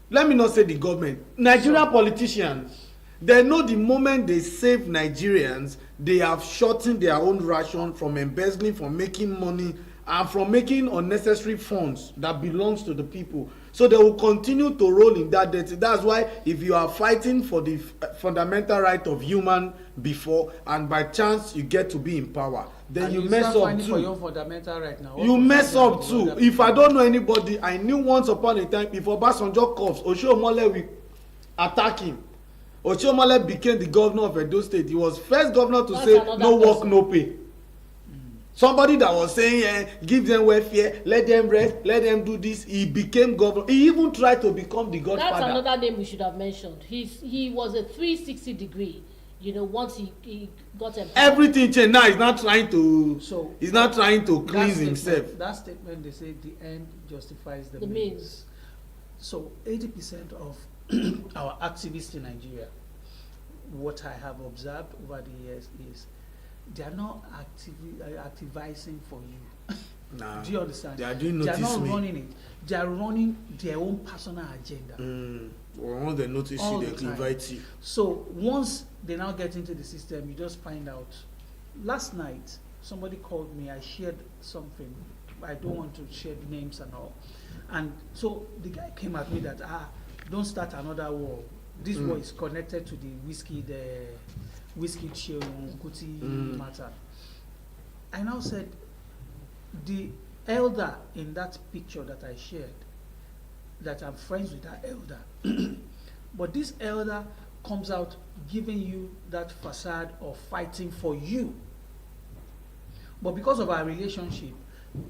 Let me not say the government. Nigerian politicians, they know the moment they save Nigerians, they have shortened their own ration from embezzling, from making money, and from making unnecessary funds that belongs to the people. So they will continue to roll in that debt. That's why if you are fighting for the fundamental right of human before, and by chance you get to be in power, then And you you mess start up fighting for too. your fundamental right now. You What mess fundamental up right too. now that If I people- don't know anybody, I knew once upon a time if Obasanjo coughs, Oshiomhole will attack him. Oshiomhole became the governor of Edo State. He was first governor to That's say another no work, person. no pay. Somebody that was saying give them welfare, let them rest, let them do this, he became governor. He even tried to become the That's godfather. another name we should have mentioned. He was a 360 degree. You know, once he got empowered. Everything changed. Now he's not trying to. So He's not trying to that cleanse statement- himself. That statement, they say the end justifies the The means. means. So 80% of our activists in Nigeria, what I have observed over the years is they are not activizing for you. Nah, Do you understand? they are doing They are notice not me. running it. They are running their own personal agenda. Once they notice All you, the they time. invite you. So once they now get into the system, you just find out. Last night, somebody called me. I shared something. I don't want to share names and all. And so the guy came at me that don't start another war. This war is connected to the whiskey Shehu Kuti matter. I now said the elder in that picture that I shared, that I'm friends with that elder. But this elder comes out giving you that facade of fighting for you. But because of our relationship,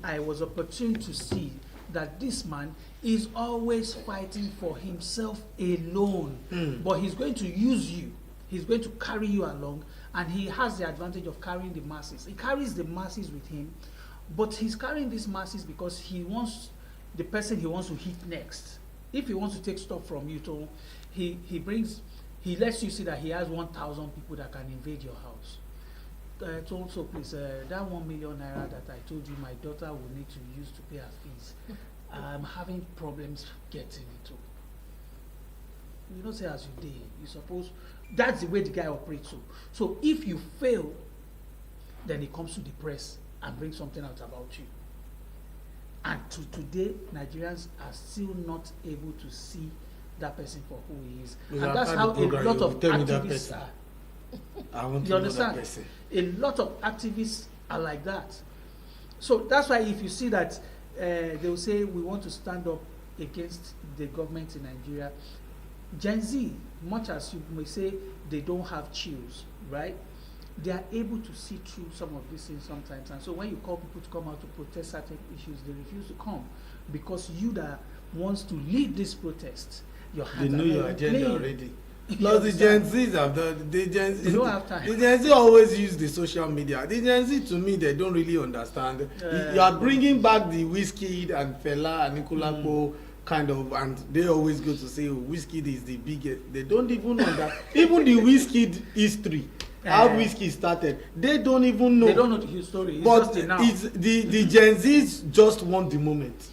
I was opportune to see that this man is always fighting for himself alone. But he's going to use you. He's going to carry you along, and he has the advantage of carrying the masses. He carries the masses with him, but he's carrying these masses because he wants the person he wants to hit next. If he wants to take stuff from you, too, he lets you see that he has 1,000 people that can invade your house. Also, please, that 1 million naira that I told you my daughter will need to use to pay her fees, I'm having problems getting it too. You don't say as you did. You suppose that's the way the guy operates. So if you fail, then he comes to the press and brings something out about you. And today, Nigerians are still not able to see that person for who he is. Because and that's after how the program, a lot you of will tell me that activists person. are. I want to You know understand? that person. A lot of activists are like that. So that's why if you see that they will say we want to stand up against the government in Nigeria, Gen Z, much as you may say they don't have chills, right? They are able to see through some of these things sometimes. And so when you call people to come out to protest certain issues, they refuse to come because you that wants to lead this protest, your hands They know are your not agenda playing. already. You Plus the Gen understand? Zs have done. The Gen Z, They don't have time. The Gen Z always use the social media. The Gen Z, to me, they don't really understand. You are bringing back the Wizkid and Fela and Nicolabo kind of, and they always go to say, oh, Wizkid is the biggest. They don't even know that. Even the Wizkid history, how Wizkid started, they don't even know. They don't know the story. It's But just the now. it's the Gen Zs just want the moment,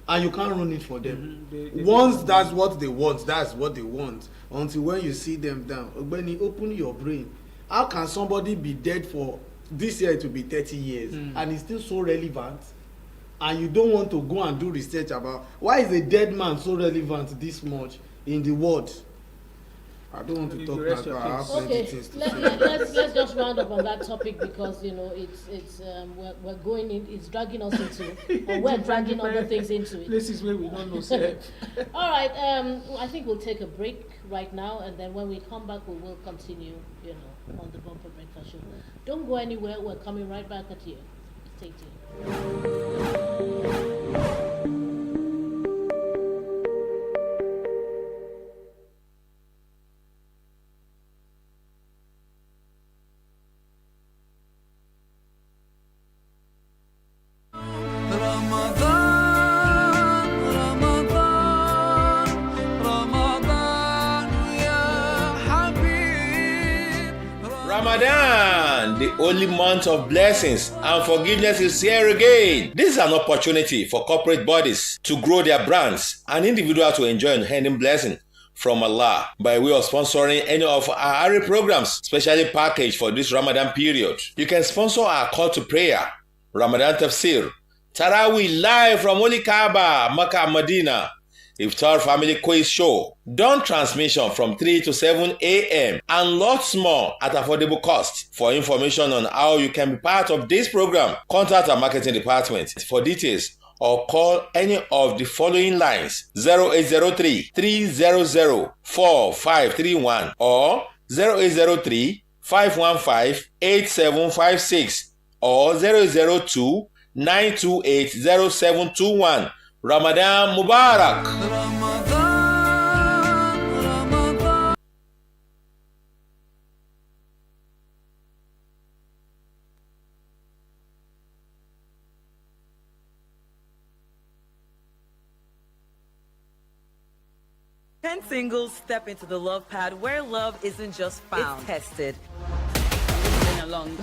and you can't run it for them. They Once that's what they want, that's what they want. Until when you see them down, when you open your brain, how can somebody be dead for this year to be 30 years and it's still so relevant? And you don't want to go and do research about why is a dead man so relevant this much in the world? I don't want to You talk rest about your I have case. plenty Okay, things to let's say. just round up on that topic because you know it's we're going in, it's dragging us into, or we're dragging other things into it. Places where we don't know. Sir. All right, I think we'll take a break right now, and then when we come back, we will continue, you know, on the Bumper Breakfast Show. Don't go anywhere. We're coming right back at you. Stay tuned. Ramadan, the only month of blessings and forgiveness, is here again. This is an opportunity for corporate bodies to grow their brands and individuals to enjoy unending blessing from Allah by way of sponsoring any of our ARI programs, specially packaged for this Ramadan period. You can sponsor our call to prayer, Ramadan Tafsir, Taraweeh live from Holy Kaaba, Makkah and Medina, Iftar Family Quiz Show, dawn transmission from 3 to 7 a.m. and lots more at affordable cost. For information on how you can be part of this program, contact our marketing department for details or call any of the following lines: 0803 300 4531 or 0803 515 8756 or 002 928 0721. Ramadan Mubarak. Ten singles step into the love pad where love isn't just found, it's tested. Moving along.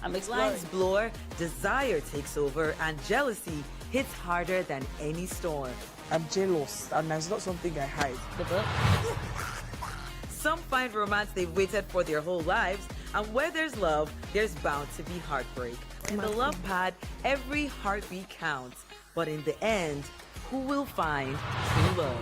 I'm exploring. Lines blur, desire takes over, and jealousy hits harder than any storm. I'm jealous, and that's not something I hide. The book. Some find romance they've waited for their whole lives, and where there's love, there's bound to be heartbreak. In the love pad, every heartbeat counts, but in the end, who will find true love?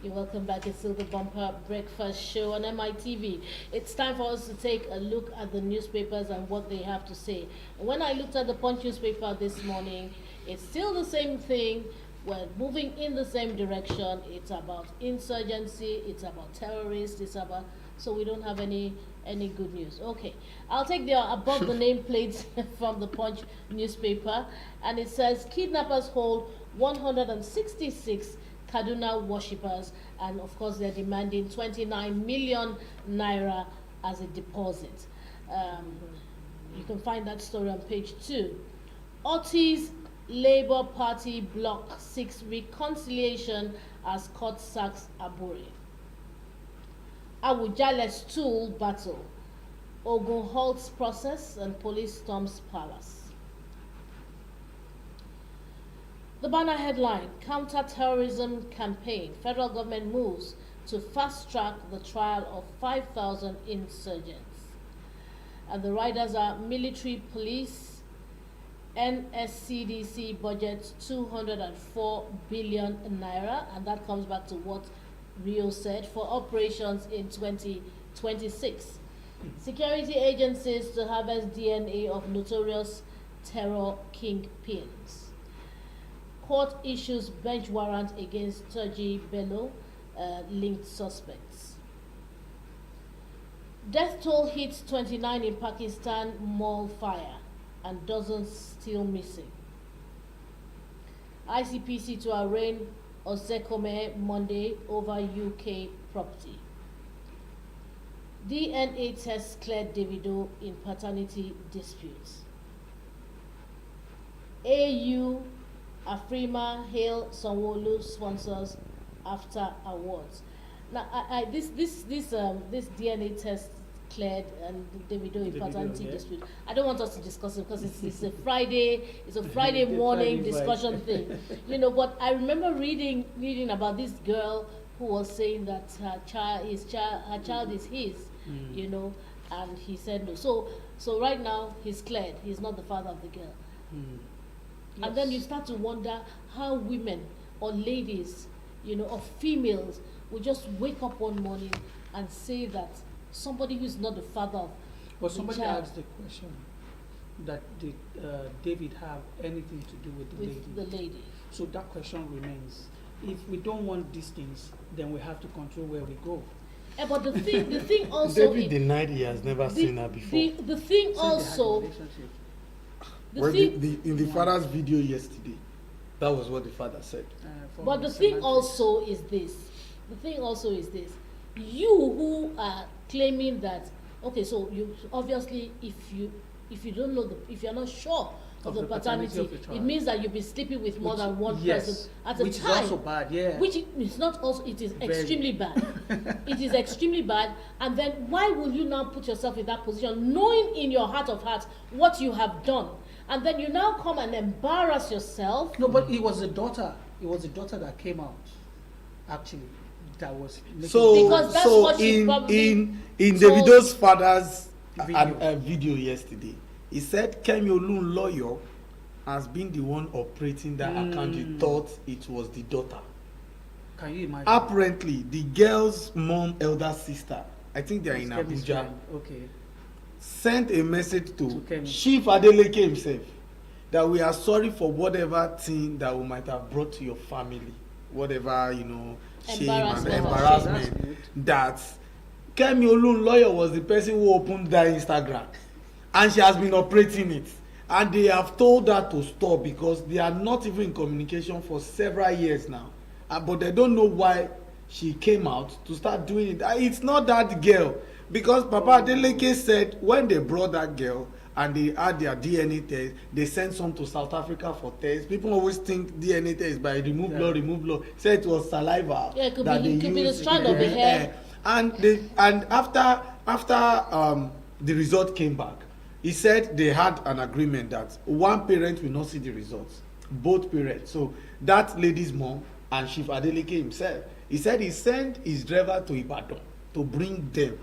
You're welcome back. It's still the Bumper Breakfast Show on MITV. It's time for us to take a look at the newspapers and what they have to say. When I looked at the Punch newspaper this morning, it's still the same thing. we're moving in the same direction. It's about insurgency, it's about terrorists, it's about, so we don't have any good news. Okay, I'll take the above the nameplates from the Punch newspaper, and it says kidnappers hold 166 Kaduna worshippers, and of course they're demanding 29 million naira as a deposit. You can find that story on page 2. Otis Labour Party Bloc 6 reconciliation as court sacks Aburi. Awujale stool battle. Ogun halts process and police storms palace. The banner headline, counter-terrorism campaign. Federal government moves to fast-track the trial of 5,000 insurgents. And the riders are military police, NSCDC budget 204 billion naira, and that comes back to what Rio said, for operations in 2026. Security agencies to harvest DNA of notorious terror kingpins. Court issues bench warrant against Turji Bello, linked suspects. Death toll hits 29 in Pakistan mall fire, and dozens still missing. ICPC to arraign Osekome Monday over UK property. DNA test cleared Davido in paternity disputes. AU Afrima hail Sanwo-Olu sponsors after awards. Now, this DNA test cleared and Davido in paternity dispute. I don't want us to discuss it because it's a Friday morning discussion thing, you know. But I remember reading about this girl who was saying that her child is his, you know, and he said no. So right now he's cleared. He's not the father of the girl. And then you start to wonder how women or ladies, you know, or females will just wake up one morning and say that somebody who is not the father of But the somebody child, asked the question that did David have anything to do with the lady? So that question remains. If we don't want these things, then we have to control where we go. But the thing also, David denied he has never seen her before. The thing also, In the father's video yesterday, that was what the father said. But the thing also is this. You who are claiming that, okay, so you obviously, if you don't know if you're not sure of the paternity, it means that you'll be sleeping with more than one person at a time. Which is also bad, yeah. Which is not also, it is extremely bad. It is extremely bad. And then why will you now put yourself in that position, knowing in your heart of hearts what you have done? And then you now come and embarrass yourself. No, but it was a daughter. It was a daughter that came out, actually. That was because that's what she in Davido's father's video yesterday, he said Kemi Olun lawyer has been the one operating that account. He thought it was the daughter. Can you imagine? Apparently, the girl's mom, elder sister, I think they are in Abuja, sent a message to Chief Adeleke himself that we are sorry for whatever thing that we might have brought to your family, whatever, you know, shame and embarrassment. That Kemi Olun lawyer was the person who opened that Instagram, and she has been operating it, and they have told her to stop because they are not even in communication for several years now, but they don't know why she came out to start doing it. It's not that girl, because Papa Adeleke said when they brought that girl and they had their DNA test, they sent some to South Africa for tests. People always think DNA test by remove blood. Said it was saliva. Yeah, it could be the strand of the hair. And after the result came back, he said they had an agreement that one parent will not see the results, both parents. So that lady's mom and Chief Adeleke himself, he said he sent his driver to Ibadan to bring them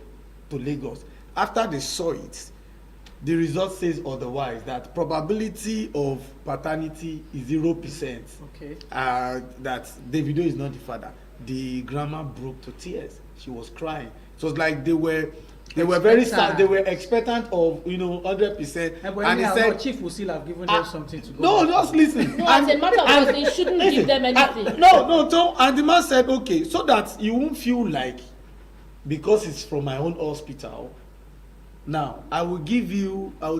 to Lagos. After they saw it, the result says otherwise, that probability of paternity is 0%. Okay. That Davido is not the father. The grandma broke to tears. She was crying. It was like they were They were very Expectant. sad. They were expectant of 100%. But And he anyhow, said, Chief will still have given them something to go. "No, back just to. listen." No, as a matter of fact, they shouldn't give them anything. No, Tom. And the man said, "Okay, so that you won't feel like because it's from my own hospital. Now I will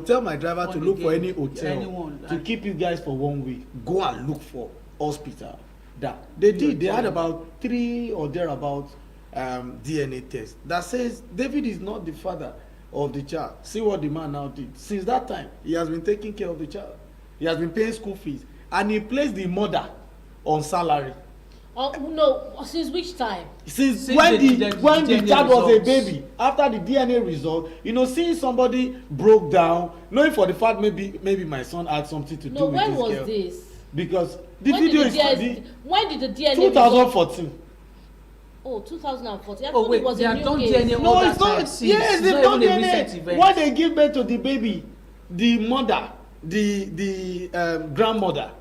tell my driver to look for any hotel to keep you guys for 1 week. Go and look for hospital." That they did. They had about 3 or thereabout DNA tests that says David is not the father of the child. See what the man now did. Since that time, he has been taking care of the child. He has been paying school fees, and he placed the mother on salary. Oh no! Since which time? Since Since when the the child was a results. baby, after the DNA result, seeing somebody broke down, knowing for the fact maybe my son had something to do No, with when this was girl. this? Because the When video did is when did the DNA result? 2014. Oh, 2014. I Oh thought wait, it was they a have new done case. DNA No, all it's that time not. since. Yes, It's they've not done even a recent DNA. event. When they give birth to the baby, the mother, the grandmother,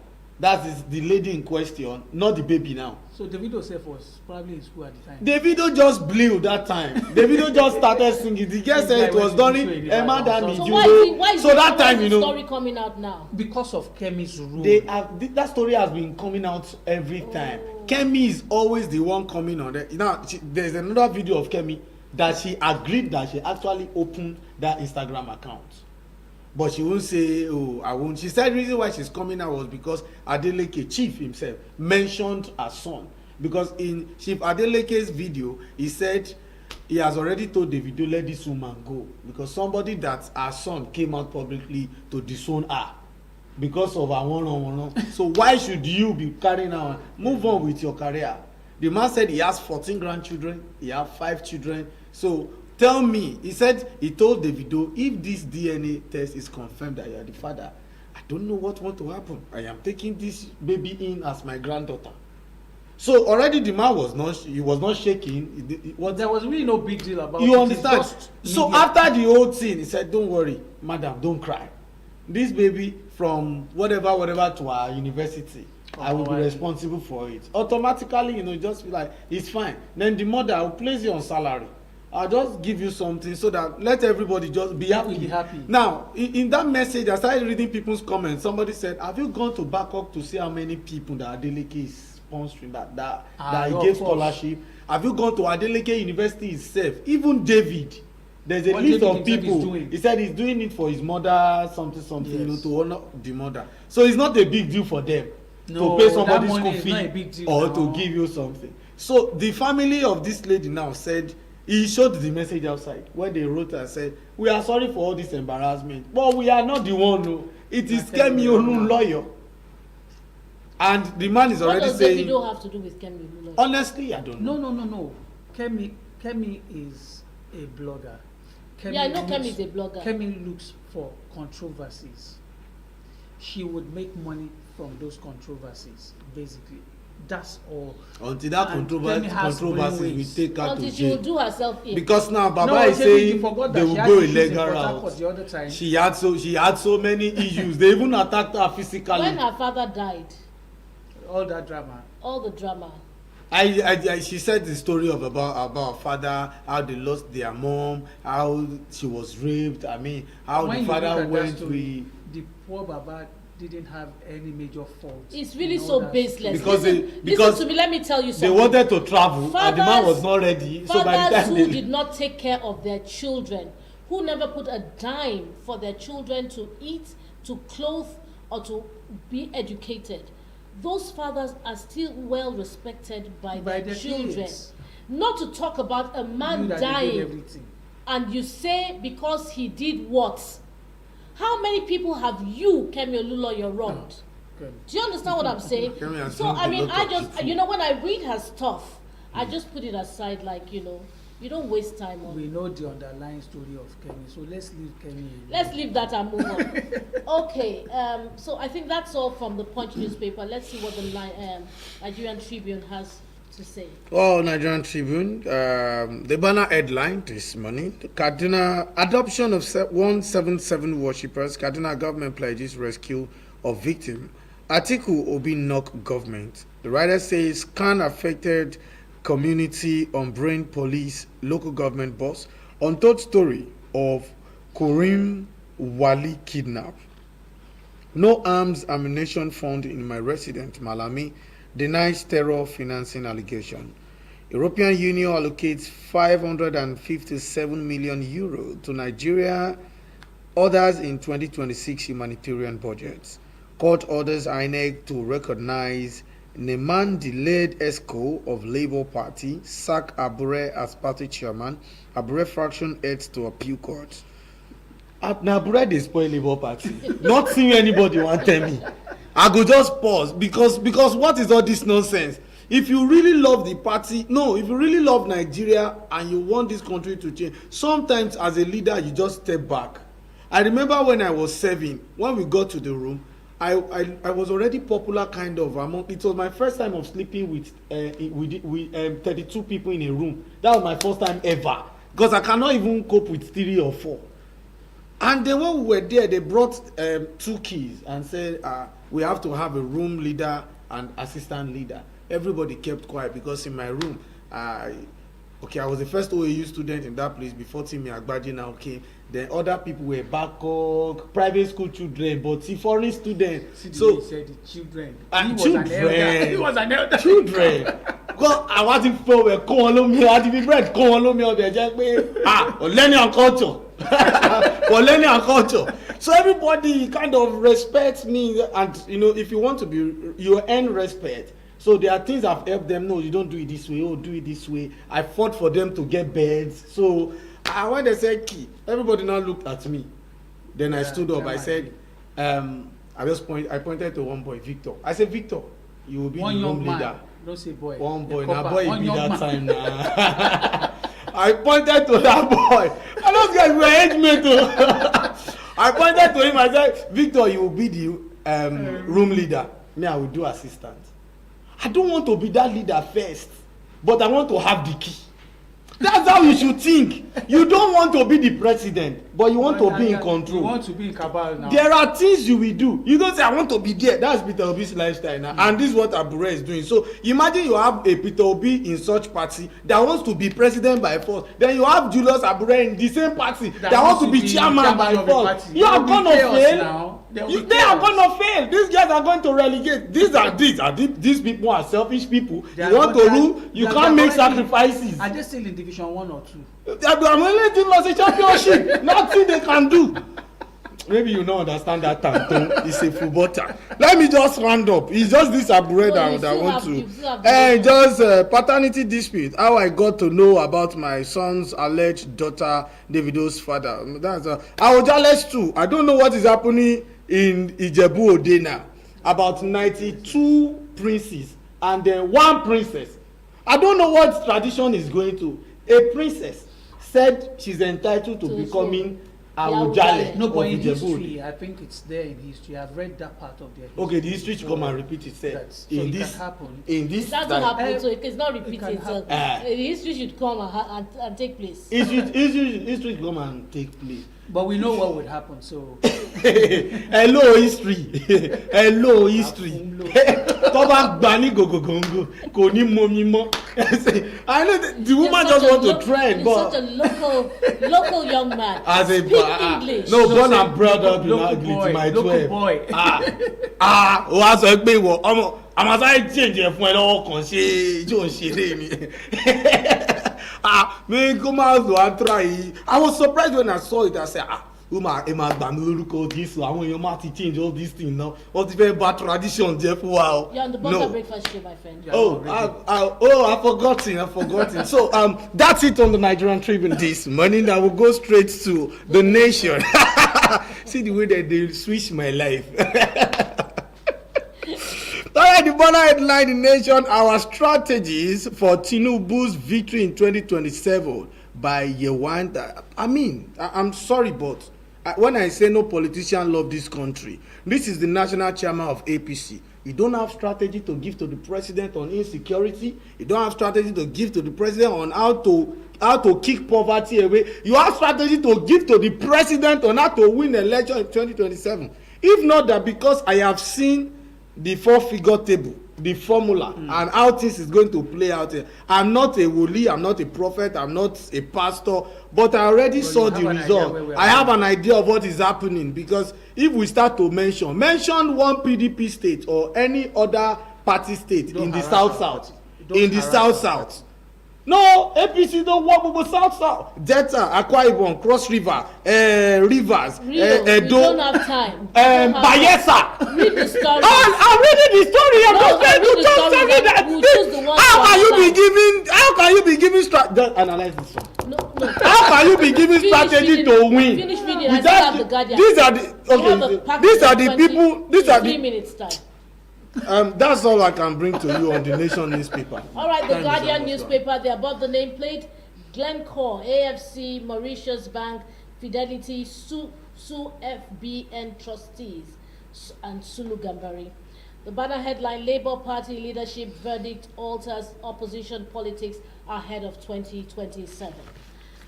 that is the lady in question, not the baby now. So Davido self was probably in school at the time. Davido just blew that time. Davido just started singing. The girl said it was during Emma Dami. So why is So that time, the story coming out now? Because of Kemi's rule. that story has been coming out every time. Kemi is always the one coming on there. Now there's another video of Kemi that she agreed that she actually opened that Instagram account, but she won't say, "Oh, I won't." She said the reason why she's coming out was because Adeleke, Chief himself, mentioned her son. Because in Chief Adeleke's video, he said he has already told Davido, let this woman go, because somebody that her son came out publicly to disown her because of her one. So why should you be carrying her? Move on with your career. The man said he has 14 grandchildren, he has 5 children. So tell me, he said he told Davido, if this DNA test is confirmed that you are the father, I don't know what want to happen. I am taking this baby in as my granddaughter. So already the man was not shaking. There was really no big deal about it. You It's understand? just So media. after the whole thing, he said, "Don't worry, madam, don't cry. This baby from whatever to our university, I will be responsible for it." Automatically, just feel like it's fine. Then the mother will place you on salary. I'll just give you something so that let everybody just be happy. Be happy. Now, in that message, I started reading people's comments. Somebody said, "Have you gone to Bangkok to see how many people that Adeleke is sponsoring that he gave scholarship? Have you gone to Adeleke University itself? Even David, there's a What list David of himself is people. doing. He said he's doing it for his mother, something, Yes. to honor the mother. So it's not a big deal for them No, to pay that somebody's money school is fee not a big deal or now. to give you something. So the family of this lady now said, he showed the message outside where they wrote and said, "We are sorry for all this embarrassment, but we are not the one. No, it is Kemi Olun lawyer." And the man is What already does saying, Davido have to do with Kemi Olun? honestly, I don't know. No. Kemi is a blogger. Yeah, I know Kemi is a blogger. Kemi looks for controversies. She would make money from those controversies, basically. That's all. Until that And Kemi has controversy will ways. take her to Until she will jail. do herself in. Because now Baba No, is Kemi, saying you forgot that they she will had go issues in illegal Port Harcourt route. the other time. She had so many issues. They even attacked her physically. When her father died, All that drama. all the drama. She said the story of about her father, how they lost their mom, how she was raped. I mean, how When the you look father at that went story, with. the poor Baba didn't have any major fault. It's really in all so that baseless. Because listen to me, let me tell you They something. wanted to travel and the man Fathers- was not ready. So by the Fathers time who they did not take care of their children, who never put a dime for their children to eat, to clothe, or to be educated, those fathers are still well respected by their children. kids. Not to talk about a man You that they did dying everything. and you say because he did what? How many people have you, Kemi Olunloyo, wronged? Good. Do you understand what I'm saying? Kemi has So wronged I a mean, lot I of just people. when I read her stuff, I just put it aside, like you don't waste time on. We know the underlying story of Kemi, so let's leave Kemi alone. Let's leave that and move on. Okay, so I think that's all from the Punch newspaper. Let's see what the Nigerian Tribune has to say. Well, Nigerian Tribune, the banner headline this morning: Kaduna adoption of 177 worshippers. Kaduna government pledges rescue of victim. Atiku Obi knock government. The writer says can affected community on brain police local government boss Untold story of Karim Wali kidnap. No arms ammunition found in my residence, Malami, denies terror financing allegation. European Union allocates 557 million euro to Nigeria, others in 2026 humanitarian budgets. Court orders INEC to recognize Neman-delayed ESCO of Labour Party, sack Abure as party chairman. Abure fraction heads to appeal court. Na Abure dey spoil Labour Party. Not seeing anybody want tell me. I go just pause because what is all this nonsense? If you really love the party, no, if you really love Nigeria and you want this country to change, sometimes as a leader you just step back. I remember when I was serving, when we got to the room, I was already popular kind of among. It was my first time of sleeping with 32 people in a room. That was my first time ever because I cannot even cope with 3 or 4. And then when we were there, they brought 2 keys and said we have to have a room leader and assistant leader. Everybody kept quiet because in my room, I was the first OAU student in that place before Timi Agbaji now came. Then other people were back private school children, but see foreign students. So he said the children. He was an elder. Children. Because I want to feel we come on me. I want to be bread. Come on me. They just be learning and culture. For learning and culture. So everybody kind of respects me, and if you want to be, you earn respect. So there are things I've helped them. No, you don't do it this way. Oh, do it this way. I fought for them to get beds. So when they said key, everybody now looked at me. Then I stood up. I said, I pointed to one boy, Victor. I said, Victor, you will be the room leader. Don't say boy. One boy. Now boy be that time now. I pointed to that boy. And those guys were age mates. I pointed to him. I said, Victor, you will be the room leader. Me, I will do assistant. I don't want to be that leader first, but I want to have the key. That's how you should think. You don't want to be the president, but you want to be in control. You want to be in cabal now. There are things you will do. You don't say, I want to be there. That's Peter Obi's lifestyle now. And this is what Abure is doing. So imagine you have a Peter Obi in such party that wants to be president by force. Then you have Julius Abure in the same party that wants to be chairman by force. You are going to fail. They are going to fail. These guys are going to relegate. These people are selfish people. You want to rule, you can't make sacrifices. Are they still in Division 1 or 2? I'm only team lost a championship. Nothing they can do. Maybe you don't understand that term. It's a football term. Let me just round up. It's just this Abure that I want to. Paternity dispute. How I got to know about my son's alleged daughter, Davido's father. I was jealous too. I don't know what is happening in Ijebu Ode now. About 92 princes and then 1 princess. I don't know what tradition is going to. A princess said she's entitled to becoming Awujale. No, but in history, I think it's there in history. I've read that part of their history. Okay, the history should come and repeat itself. It can happen. In this, it doesn't happen, so it's not repeating itself. The history should come and take place. History should come and take place. But we know what would happen, so. Hello history. Hello history. Tó bá gbà ní gògògòngò kò ní mọ mi mọ́. I know the woman just want to trend, but such a local young man. As a English. No, born and brought up in Agric, my 12. O wa sọ pé ìwọ ọmọ àmàsáyé change ẹ fún ẹ lọ́wọ́ kan ṣe ijó òṣèré ni. Me come out to try. I was surprised when I saw it. I said, Uma, this. I want your mouth to change all these things now. All the very bad traditions there for a while. You're on the butter breakfast show, my friend. I've forgotten. So that's it on the Nigerian Tribune this morning. I will go straight to the Nation. See the way that they switch my life. Alright, the banner headline in Nation: our strategies for Tinubu's victory in 2027 by Yewanda. I mean, I'm sorry, but when I say no politician love this country, this is the national chairman of APC. You don't have strategy to give to the president on insecurity. You don't have strategy to give to the president on how to kick poverty away. You have strategy to give to the president on how to win election in 2027. If not that, because I have seen the 4-figure table the formula and how things is going to play out here. I'm not a woli, I'm not a prophet, I'm not a pastor, but I already saw the result. I have an idea of what is happening, because if we start to mention one PDP state or any other party state in the south, no, APC don't work with south, Delta, Akwa Ibom, Cross River, Rivers, we don't have time. Bayelsa. Read the story. I'm reading the story. I'm just trying to just tell me that. How can you be giving strategy? Analyze this one. No. How can you be giving strategy to win? Finish reading. I still have the Guardian. These are the people. These are 3 the. minutes time. That's all I can bring to you on the Nation newspaper. All right, the Guardian newspaper, they're above the nameplate. Glencore, AFC, Mauritius Bank, Fidelity, sue FBN trustees, and Sulu Gambari. The banner headline, Labour Party leadership verdict alters opposition politics ahead of 2027.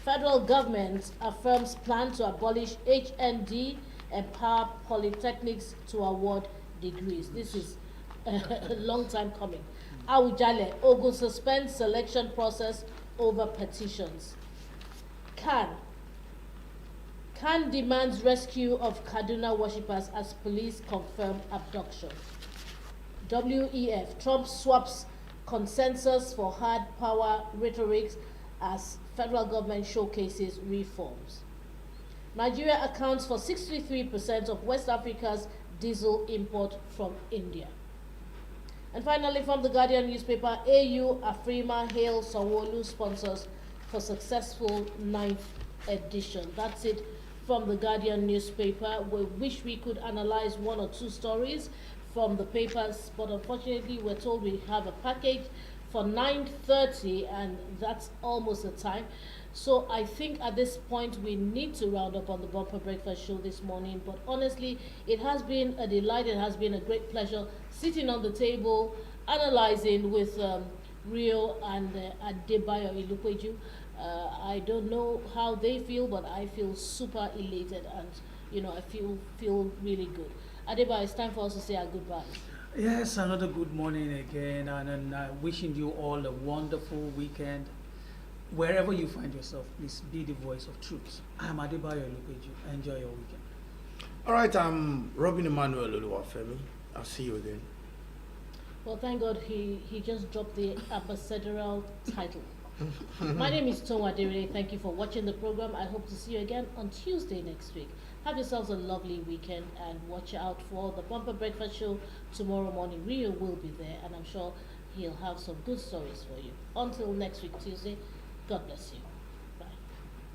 Federal government affirms plan to abolish HND, empower polytechnics to award degrees. This is a long time coming. Awujale, Ogun suspends selection process over petitions. Khan demands rescue of Kaduna worshippers as police confirm abduction. WEF, Trump swaps consensus for hard power rhetoric as federal government showcases reforms. Nigeria accounts for 63% of West Africa's diesel import from India. And finally, from the Guardian newspaper, AU Afrima hails Sanwo-Olu sponsors for successful 9th edition. That's it from the Guardian newspaper. We wish we could analyze one or two stories from the papers, but unfortunately we're told we have a package for 9:30, and that's almost the time. So I think at this point we need to round up on the Bumper Breakfast show this morning. But honestly, it has been a delight. It has been a great pleasure sitting on the table, analyzing with Rio and Adebayo Ilukweju. I don't know how they feel, but I feel super elated, and I feel really good. Adebayo, it's time for us to say our goodbyes. Yes, another good morning again, and wishing you all a wonderful weekend. Wherever you find yourself, please be the voice of truth. I'm Adebayo Olupeju. Enjoy your weekend. All right, I'm Robin Emmanuel Oluwafemi. I'll see you again. Well, thank God he just dropped the ambassadorial title. My name is Tom Aderele. Thank you for watching the program. I hope to see you again on Tuesday next week. Have yourselves a lovely weekend, and watch out for the Bumper Breakfast show tomorrow morning. Rio will be there, and I'm sure he'll have some good stories for you. Until next week, Tuesday, God bless you. Bye.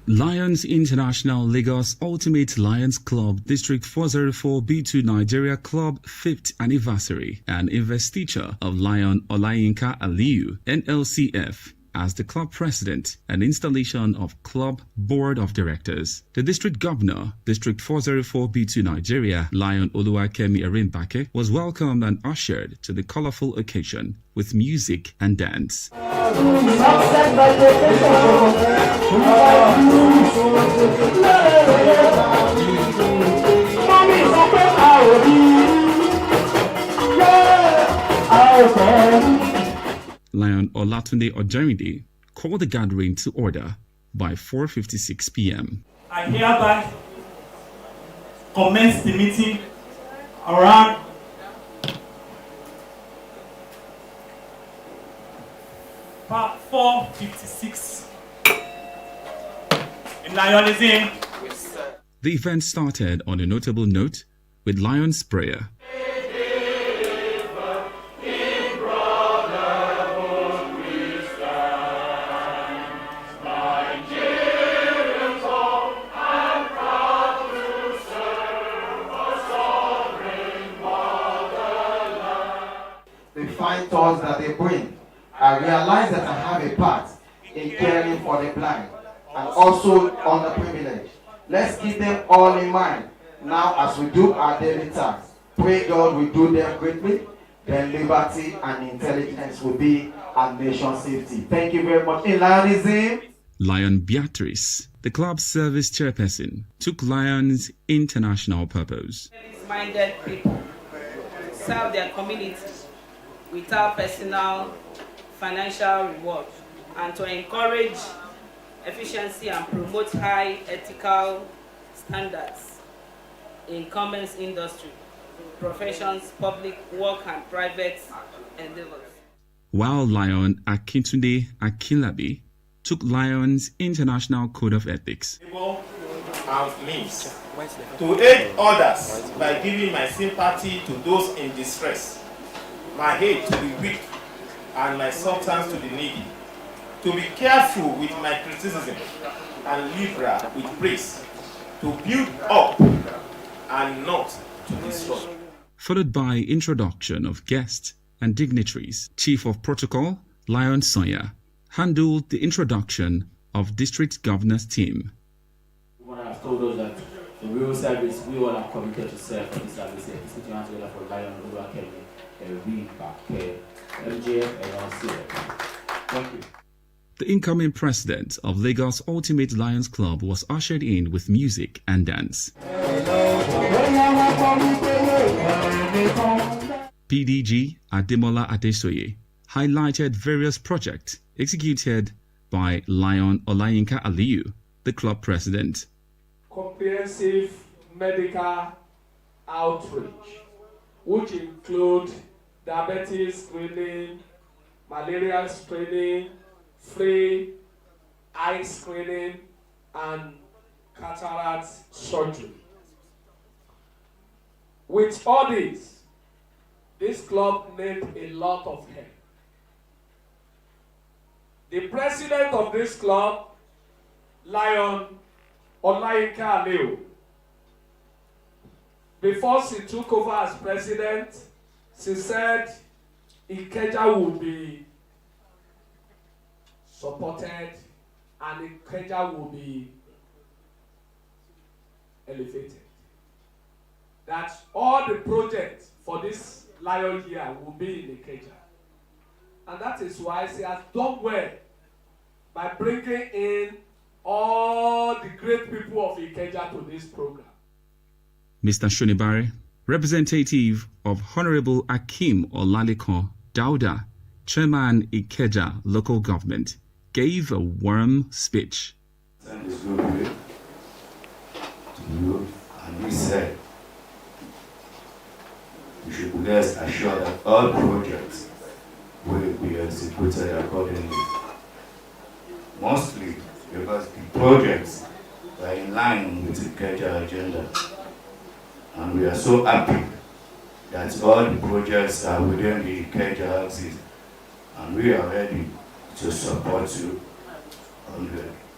Lions International Lagos Ultimate Lions Club District 404 B2 Nigeria Club 5th anniversary and investiture of Lion Olayinka Aliyu, NLCF, as the club president and installation of club board of directors. The district governor, District 404 B2 Nigeria, Lion Oluwakemi Arimbake, was welcomed and ushered to the colorful occasion with music and dance. Lion Olatunde Ojerinde called the gathering to order by 4:56 p.m. I hereby commence the meeting around 4:56 in Lionism. The event started on a notable note with Lion's prayer. Thoughts that they bring. I realize that I have a part in caring for the blind and also underprivileged. Let's keep them all in mind now as we do our daily tasks. Pray God will do them greatly, then liberty and intelligence will be our nation's safety. Thank you very much. In Lionism, Lion Beatrice, the club's service chairperson, took Lion's international purpose. Minded people serve their communities without personal financial reward, and to encourage efficiency and promote high ethical standards in commerce industry, professions, public work and private endeavors. While Lion Akintunde Akinlabi took Lion's International Code of Ethics. And means to aid others by giving my sympathy to those in distress, my aid to the weak, and my substance to the needy, to be careful with my criticism and liberal with praise, to build up and not to destroy. Followed by introduction of guests and dignitaries. Chief of Protocol, Lion Sawyer, handled the introduction of District Governor's team. One has told us that the real service we all are committed to serve for this service. Sitting out together for Lion Academy, we back MJF and RCF. Thank you. The incoming president of Lagos Ultimate Lions Club was ushered in with music and dance. PDG Ademola Adesoye highlighted various projects executed by Lion Olayinka Aliyu, the club president. Comprehensive medical outreach, which include diabetes screening, malaria screening, free eye screening, and cataract surgery. With all this club needs a lot of help. The president of this club, Lion Olayinka Aliyu, before she took over as president, she said Ikeja would be supported and Ikeja will be elevated. That all the projects for this Lion year will be in Ikeja. And that is why she has done well by bringing in all the great people of Ikeja to this program. Mr. Shonibare, representative of Honorable Akim Olaliko Dauda, Chairman Ikeja Local Government, gave a warm speech. Thank you to you, and we said we should rest assured that all projects will be executed accordingly. Mostly because the projects are in line with the Ikeja agenda. And we are so happy that all the projects are within the Ikeja axis, and we are ready to support you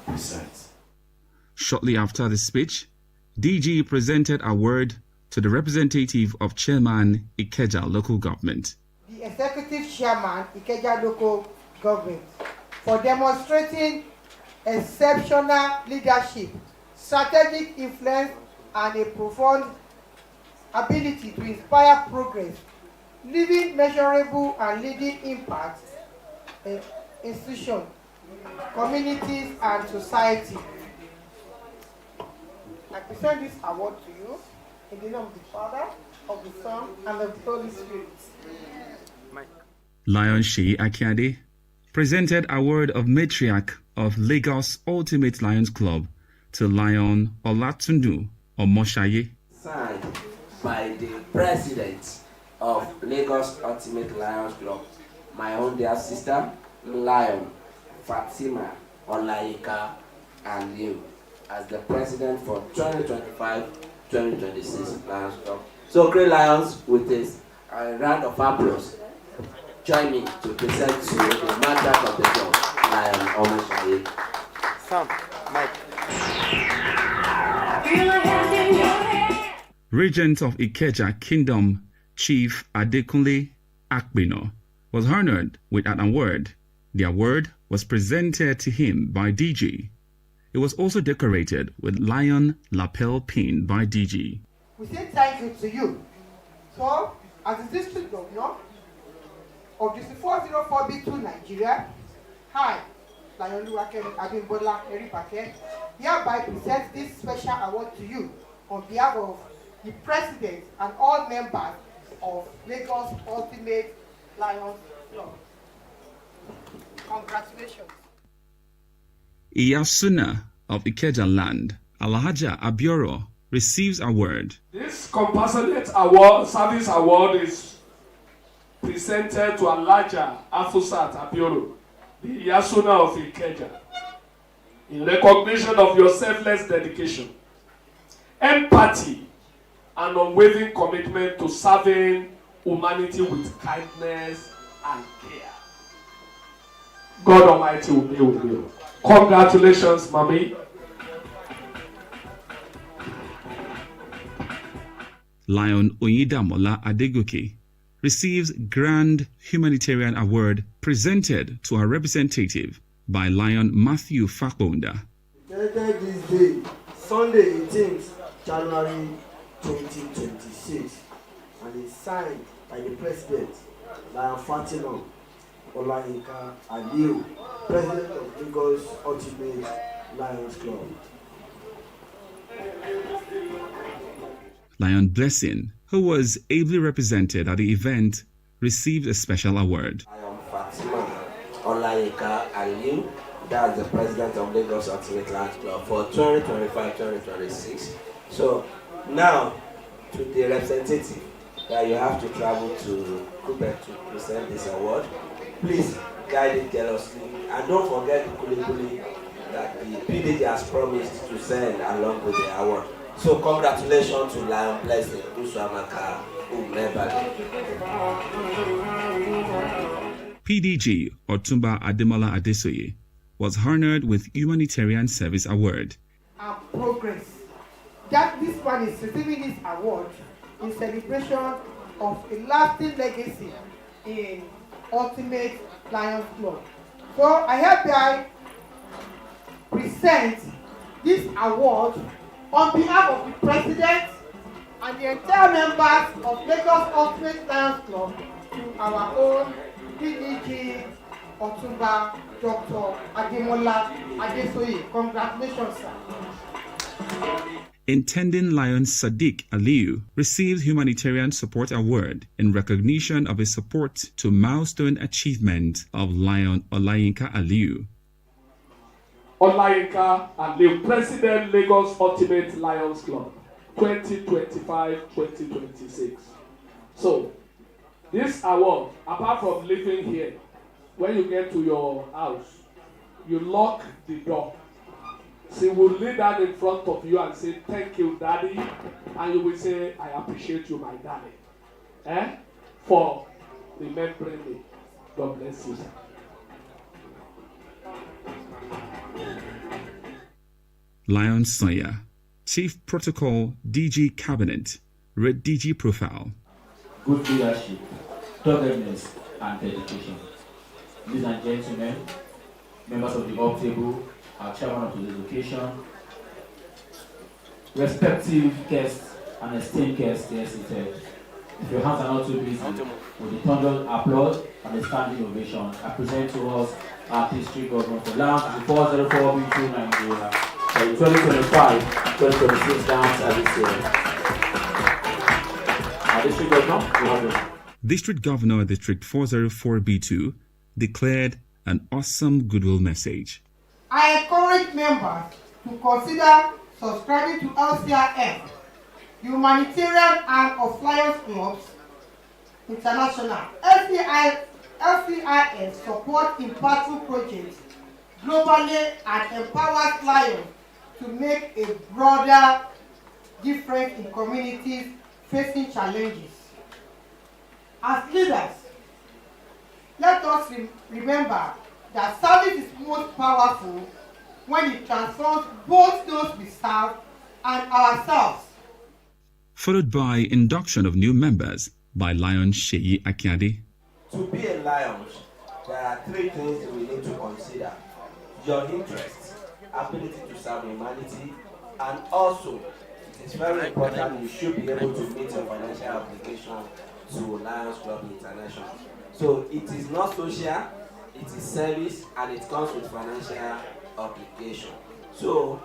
100%. Shortly after the speech, DG presented a word to the representative of Chairman Ikeja Local Government. The Executive Chairman Ikeja Local Government for demonstrating exceptional leadership, strategic influence, and a profound ability to inspire progress, leaving measurable and leading impact in institutions, communities, and society. I present this award to you in the name of the Father, of the Son, and of the Holy Spirit. Lion Shei Akiade presented a word of matriarch of Lagos Ultimate Lions Club to Lion Olatundu Omoshaye. Signed by the president of Lagos Ultimate Lions Club, my own dear sister, Lion Fatima Olayinka Aliyu, as the president for 2025-2026 Lions Club. So, great Lions, with this round of applause, join me to present to you the matriarch of the club, Lion Omoshaye. Sam, Mike. Regent of Ikeja Kingdom, Chief Adekunle Akpino, was honored with an award. The award was presented to him by DG. It was also decorated with lion lapel pin by DG. We say thank you to you. So, as the district governor of the 404B2 Nigeria, hi, Lion Abimbola Eripake, hereby present this special award to you on behalf of the president and all members of Lagos Ultimate Lions Club. Congratulations. Iyasuna of Ikeja land, Alhaja Abioro, receives award. This compassionate award, service award is presented to Alhaja Afusat Abioro, the Iyasuna of Ikeja, in recognition of your selfless dedication, empathy, and unwavering commitment to serving humanity with kindness and care. God Almighty will be with you. Congratulations, Mommy. Lion Oyedamola Adegoke receives Grand Humanitarian Award presented to her representative by Lion Matthew Fakbonda. Dated this day, Sunday 18th January 2026, and is signed by the President, Lion Fatima Olayinka Aliu, President of Lagos Ultimate Lions Club. Lion Blessing, who was ably represented at the event, received a special award. Lion Fatima Olayinka Aliu, that's the President of Lagos Ultimate Lions Club for 2025-2026. So now, to the representative that you have to travel to Quebec to present this award, please guide it jealously, and don't forget the kulikuli that the PDG has promised to send along with the award. So congratulations to Lion Blessing, Usuamaka, Umebali. PDG Otumba Ademola Adesoye was honored with Humanitarian Service Award. And progress. That this one is receiving this award in celebration of a lasting legacy in Ultimate Lions Club. So I hereby present this award on behalf of the President and the entire members of Lagos Ultimate Lions Club to our own PDG Otumba Dr. Ademola Adesoye. Congratulations, sir. Intending Lion Sadiq Aliu received Humanitarian Support Award in recognition of his support to milestone achievement of Lion Olayinka Aliu. Olayinka Aliu, President Lagos Ultimate Lions Club, 2025-2026. So, this award, apart from living here, when you get to your house, you lock the door. She will lay down in front of you and say, "Thank you, Daddy," and you will say, "I appreciate you, my daddy," for remembering me. God bless you, sir. Lion Sawyer, Chief Protocol DG Cabinet, read DG Profile. Good leadership, doggedness, and dedication. Ladies and gentlemen, members of the up table, our chairman of the occasion, respective guests and esteemed guests here seated. If your hands are not too busy, with a thunderous applause and a standing ovation, I present to us our district government for Lounge 404 B2 Nigeria for the 2025-2026 Lounge Service year. Our district governor, you have it. District Governor District 404B2 declared an awesome goodwill message. I encourage members to consider subscribing to LCIF, the humanitarian arm of Lions Clubs International. LCIF supports impactful projects globally and empowers Lions to make a broader difference in communities facing challenges. As leaders, let us remember that service is most powerful when it transforms both those we serve and ourselves. Followed by induction of new members by Lion Sheyi Akiade. To be a lion, there are three things we need to consider: your interest, ability to serve humanity, and also it is very important you should be able to meet your financial obligation to Lions Club International. So it is not social, it is service, and it comes with financial obligation. So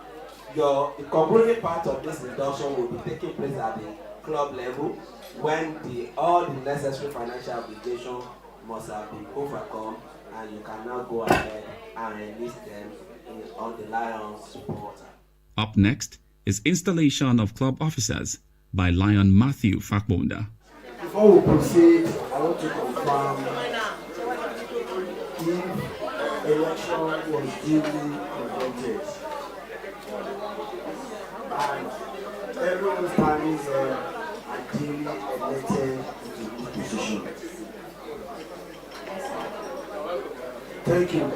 the concluding part of this induction will be taking place at the club level when all the necessary financial obligation must have been overcome, and you can now go ahead and release them on the Lions portal. Up next is installation of club officers by Lion Matthew Fakbonda. Before we proceed, I want to confirm if election was duly conducted and everyone standing there are duly elected to this position. Thank you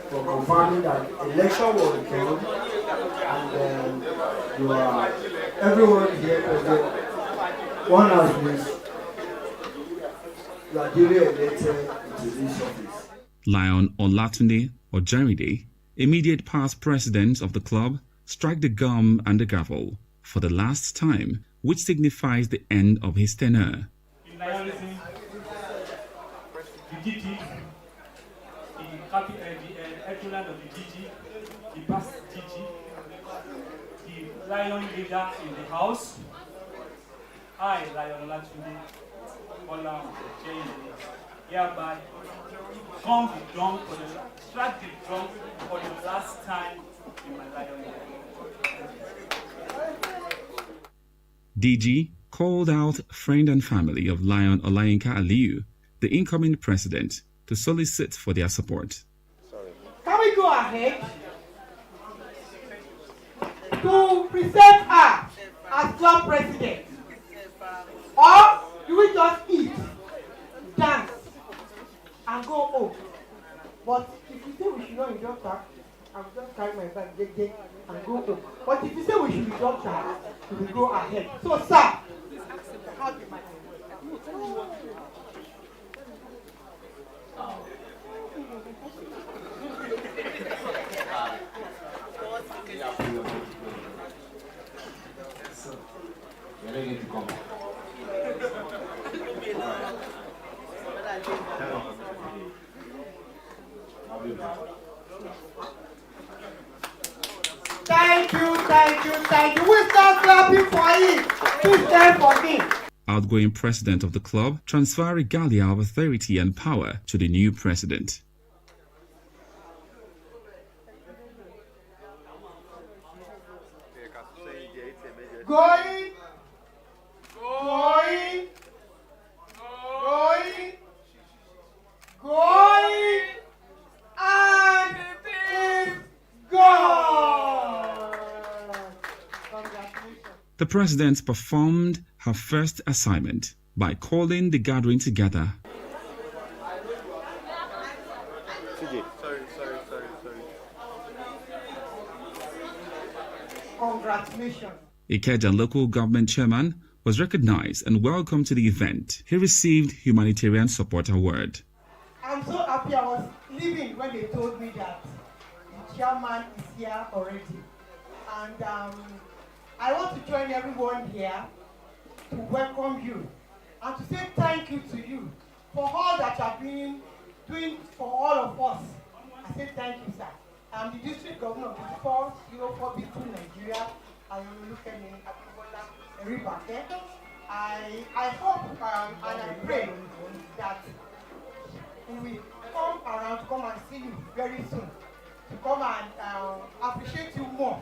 for confirming that election was done and you are everyone here present. One has been you are duly elected into this office. Lion Olatunde Ojeride, immediate past president of the club, struck the gum and the gavel for the last time, which signifies the end of his tenure. In Lionism, the DG, the equivalent of the DG, the past DG, the Lion leader in the house, I, Lion Olatunde Bola Ojeride, hereby strike the drum for the last time in my Lion life. DG called out friend and family of Lion Olayinka Aliyu, the incoming president, to solicit for their support. Can we go ahead to present her as club president? Or do we just eat, dance, and go home? But if you say we should not indulge her, I will just carry my bag and go home. But if you say we should indulge her, we will go ahead. So, sir, thank you. We start clapping for him. Please stand for him. Outgoing president of the club transfer regalia of authority and power to the new president. Going, and it's gone. Congratulations. The president performed her first assignment by calling the gathering together. Congratulations. Ikeja local government chairman was recognized and welcomed to the event. He received Humanitarian Support Award. I'm so happy I was leaving when they told me that the chairman is here already. And I want to join everyone here to welcome you and to say thank you to you for all that you have been doing for all of us. I say thank you, sir. I'm the district governor of the 404B2 Nigeria. I am looking at Ribake. I hope and I pray that we will come around to come and see you very soon, to come and appreciate you more,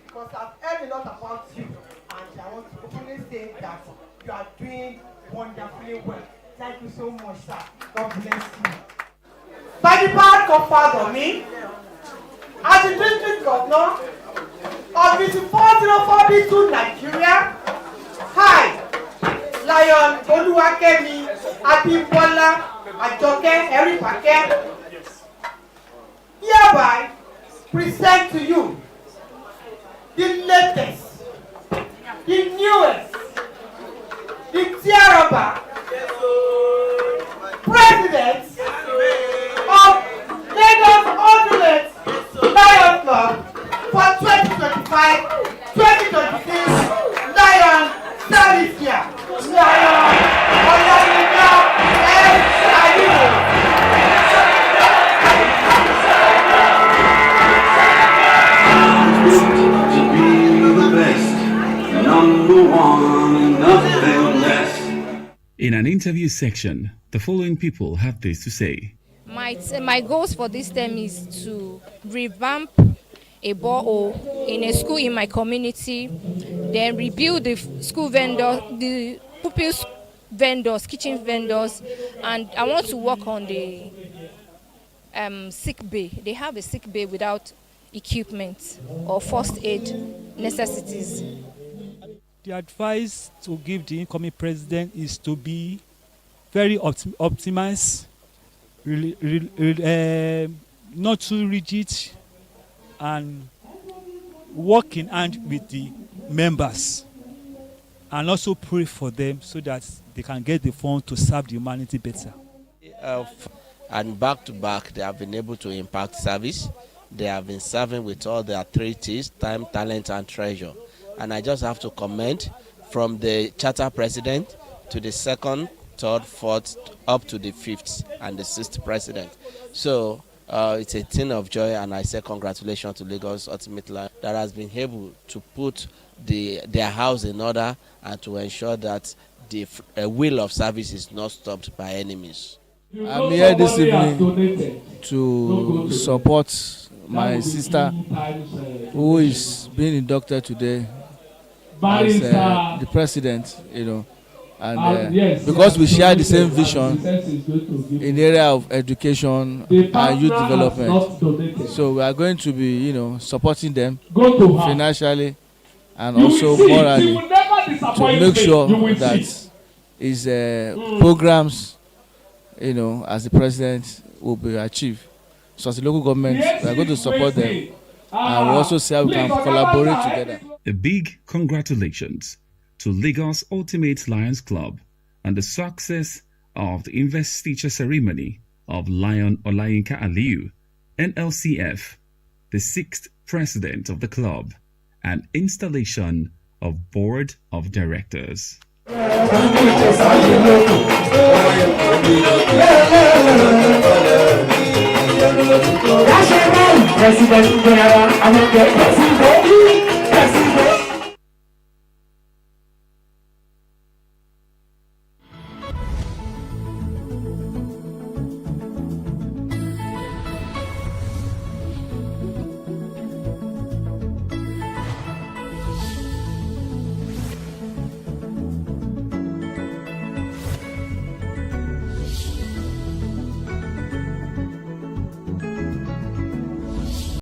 because I've heard a lot about you, and I want to openly say that you are doing wonderfully well. Thank you so much, sir. God bless you. By the power conferred on me, as the district governor of the 404B2 Nigeria, hi, Lion Oluwakemi Abimbola Ajoke Eripake, hereby present to you the latest, the newest, the tearaba president of Lagos Ultimate Lion Club for 2025-2026 Lion Service Year. Lion Olayinka Aliyu. To be the best, number one, nothing less. In an interview interview section, the following people have this to say. My goals for this term is to revamp a borehole in a school in my community, then rebuild the school vendor, the pupils vendors, kitchen vendors, and I want to work on the sick bay. They have a sick bay without equipment or first aid necessities. The advice to give the incoming president is to be very optimized, not too rigid, and work in hand with the members, and also pray for them so that they can get the funds to serve the humanity better. And back to back, they have been able to impact service. They have been serving with all their 3 T's, time, talent, and treasure. And I just have to comment from the charter president to the second, third, fourth, up to the 5th and the 6th president. So it's a thing of joy, and I say congratulations to Lagos Ultimate Lion that has been able to put their house in order and to ensure that the will of service is not stopped by enemies. I'm here this evening to support my sister who is being inducted today as the president, and because we share the same vision in the area of education and youth development, so we are going to be supporting them financially and also morally to make sure that his programs as the president will be achieved. So as the local government, we are going to support them, and we also see how we can collaborate together. A big congratulations to Lagos Ultimate Lions Club on the success of the investiture ceremony of Lion Olayinka Aliyu, NLCF, the 6th president of the club, and installation of board of directors. President General, I'm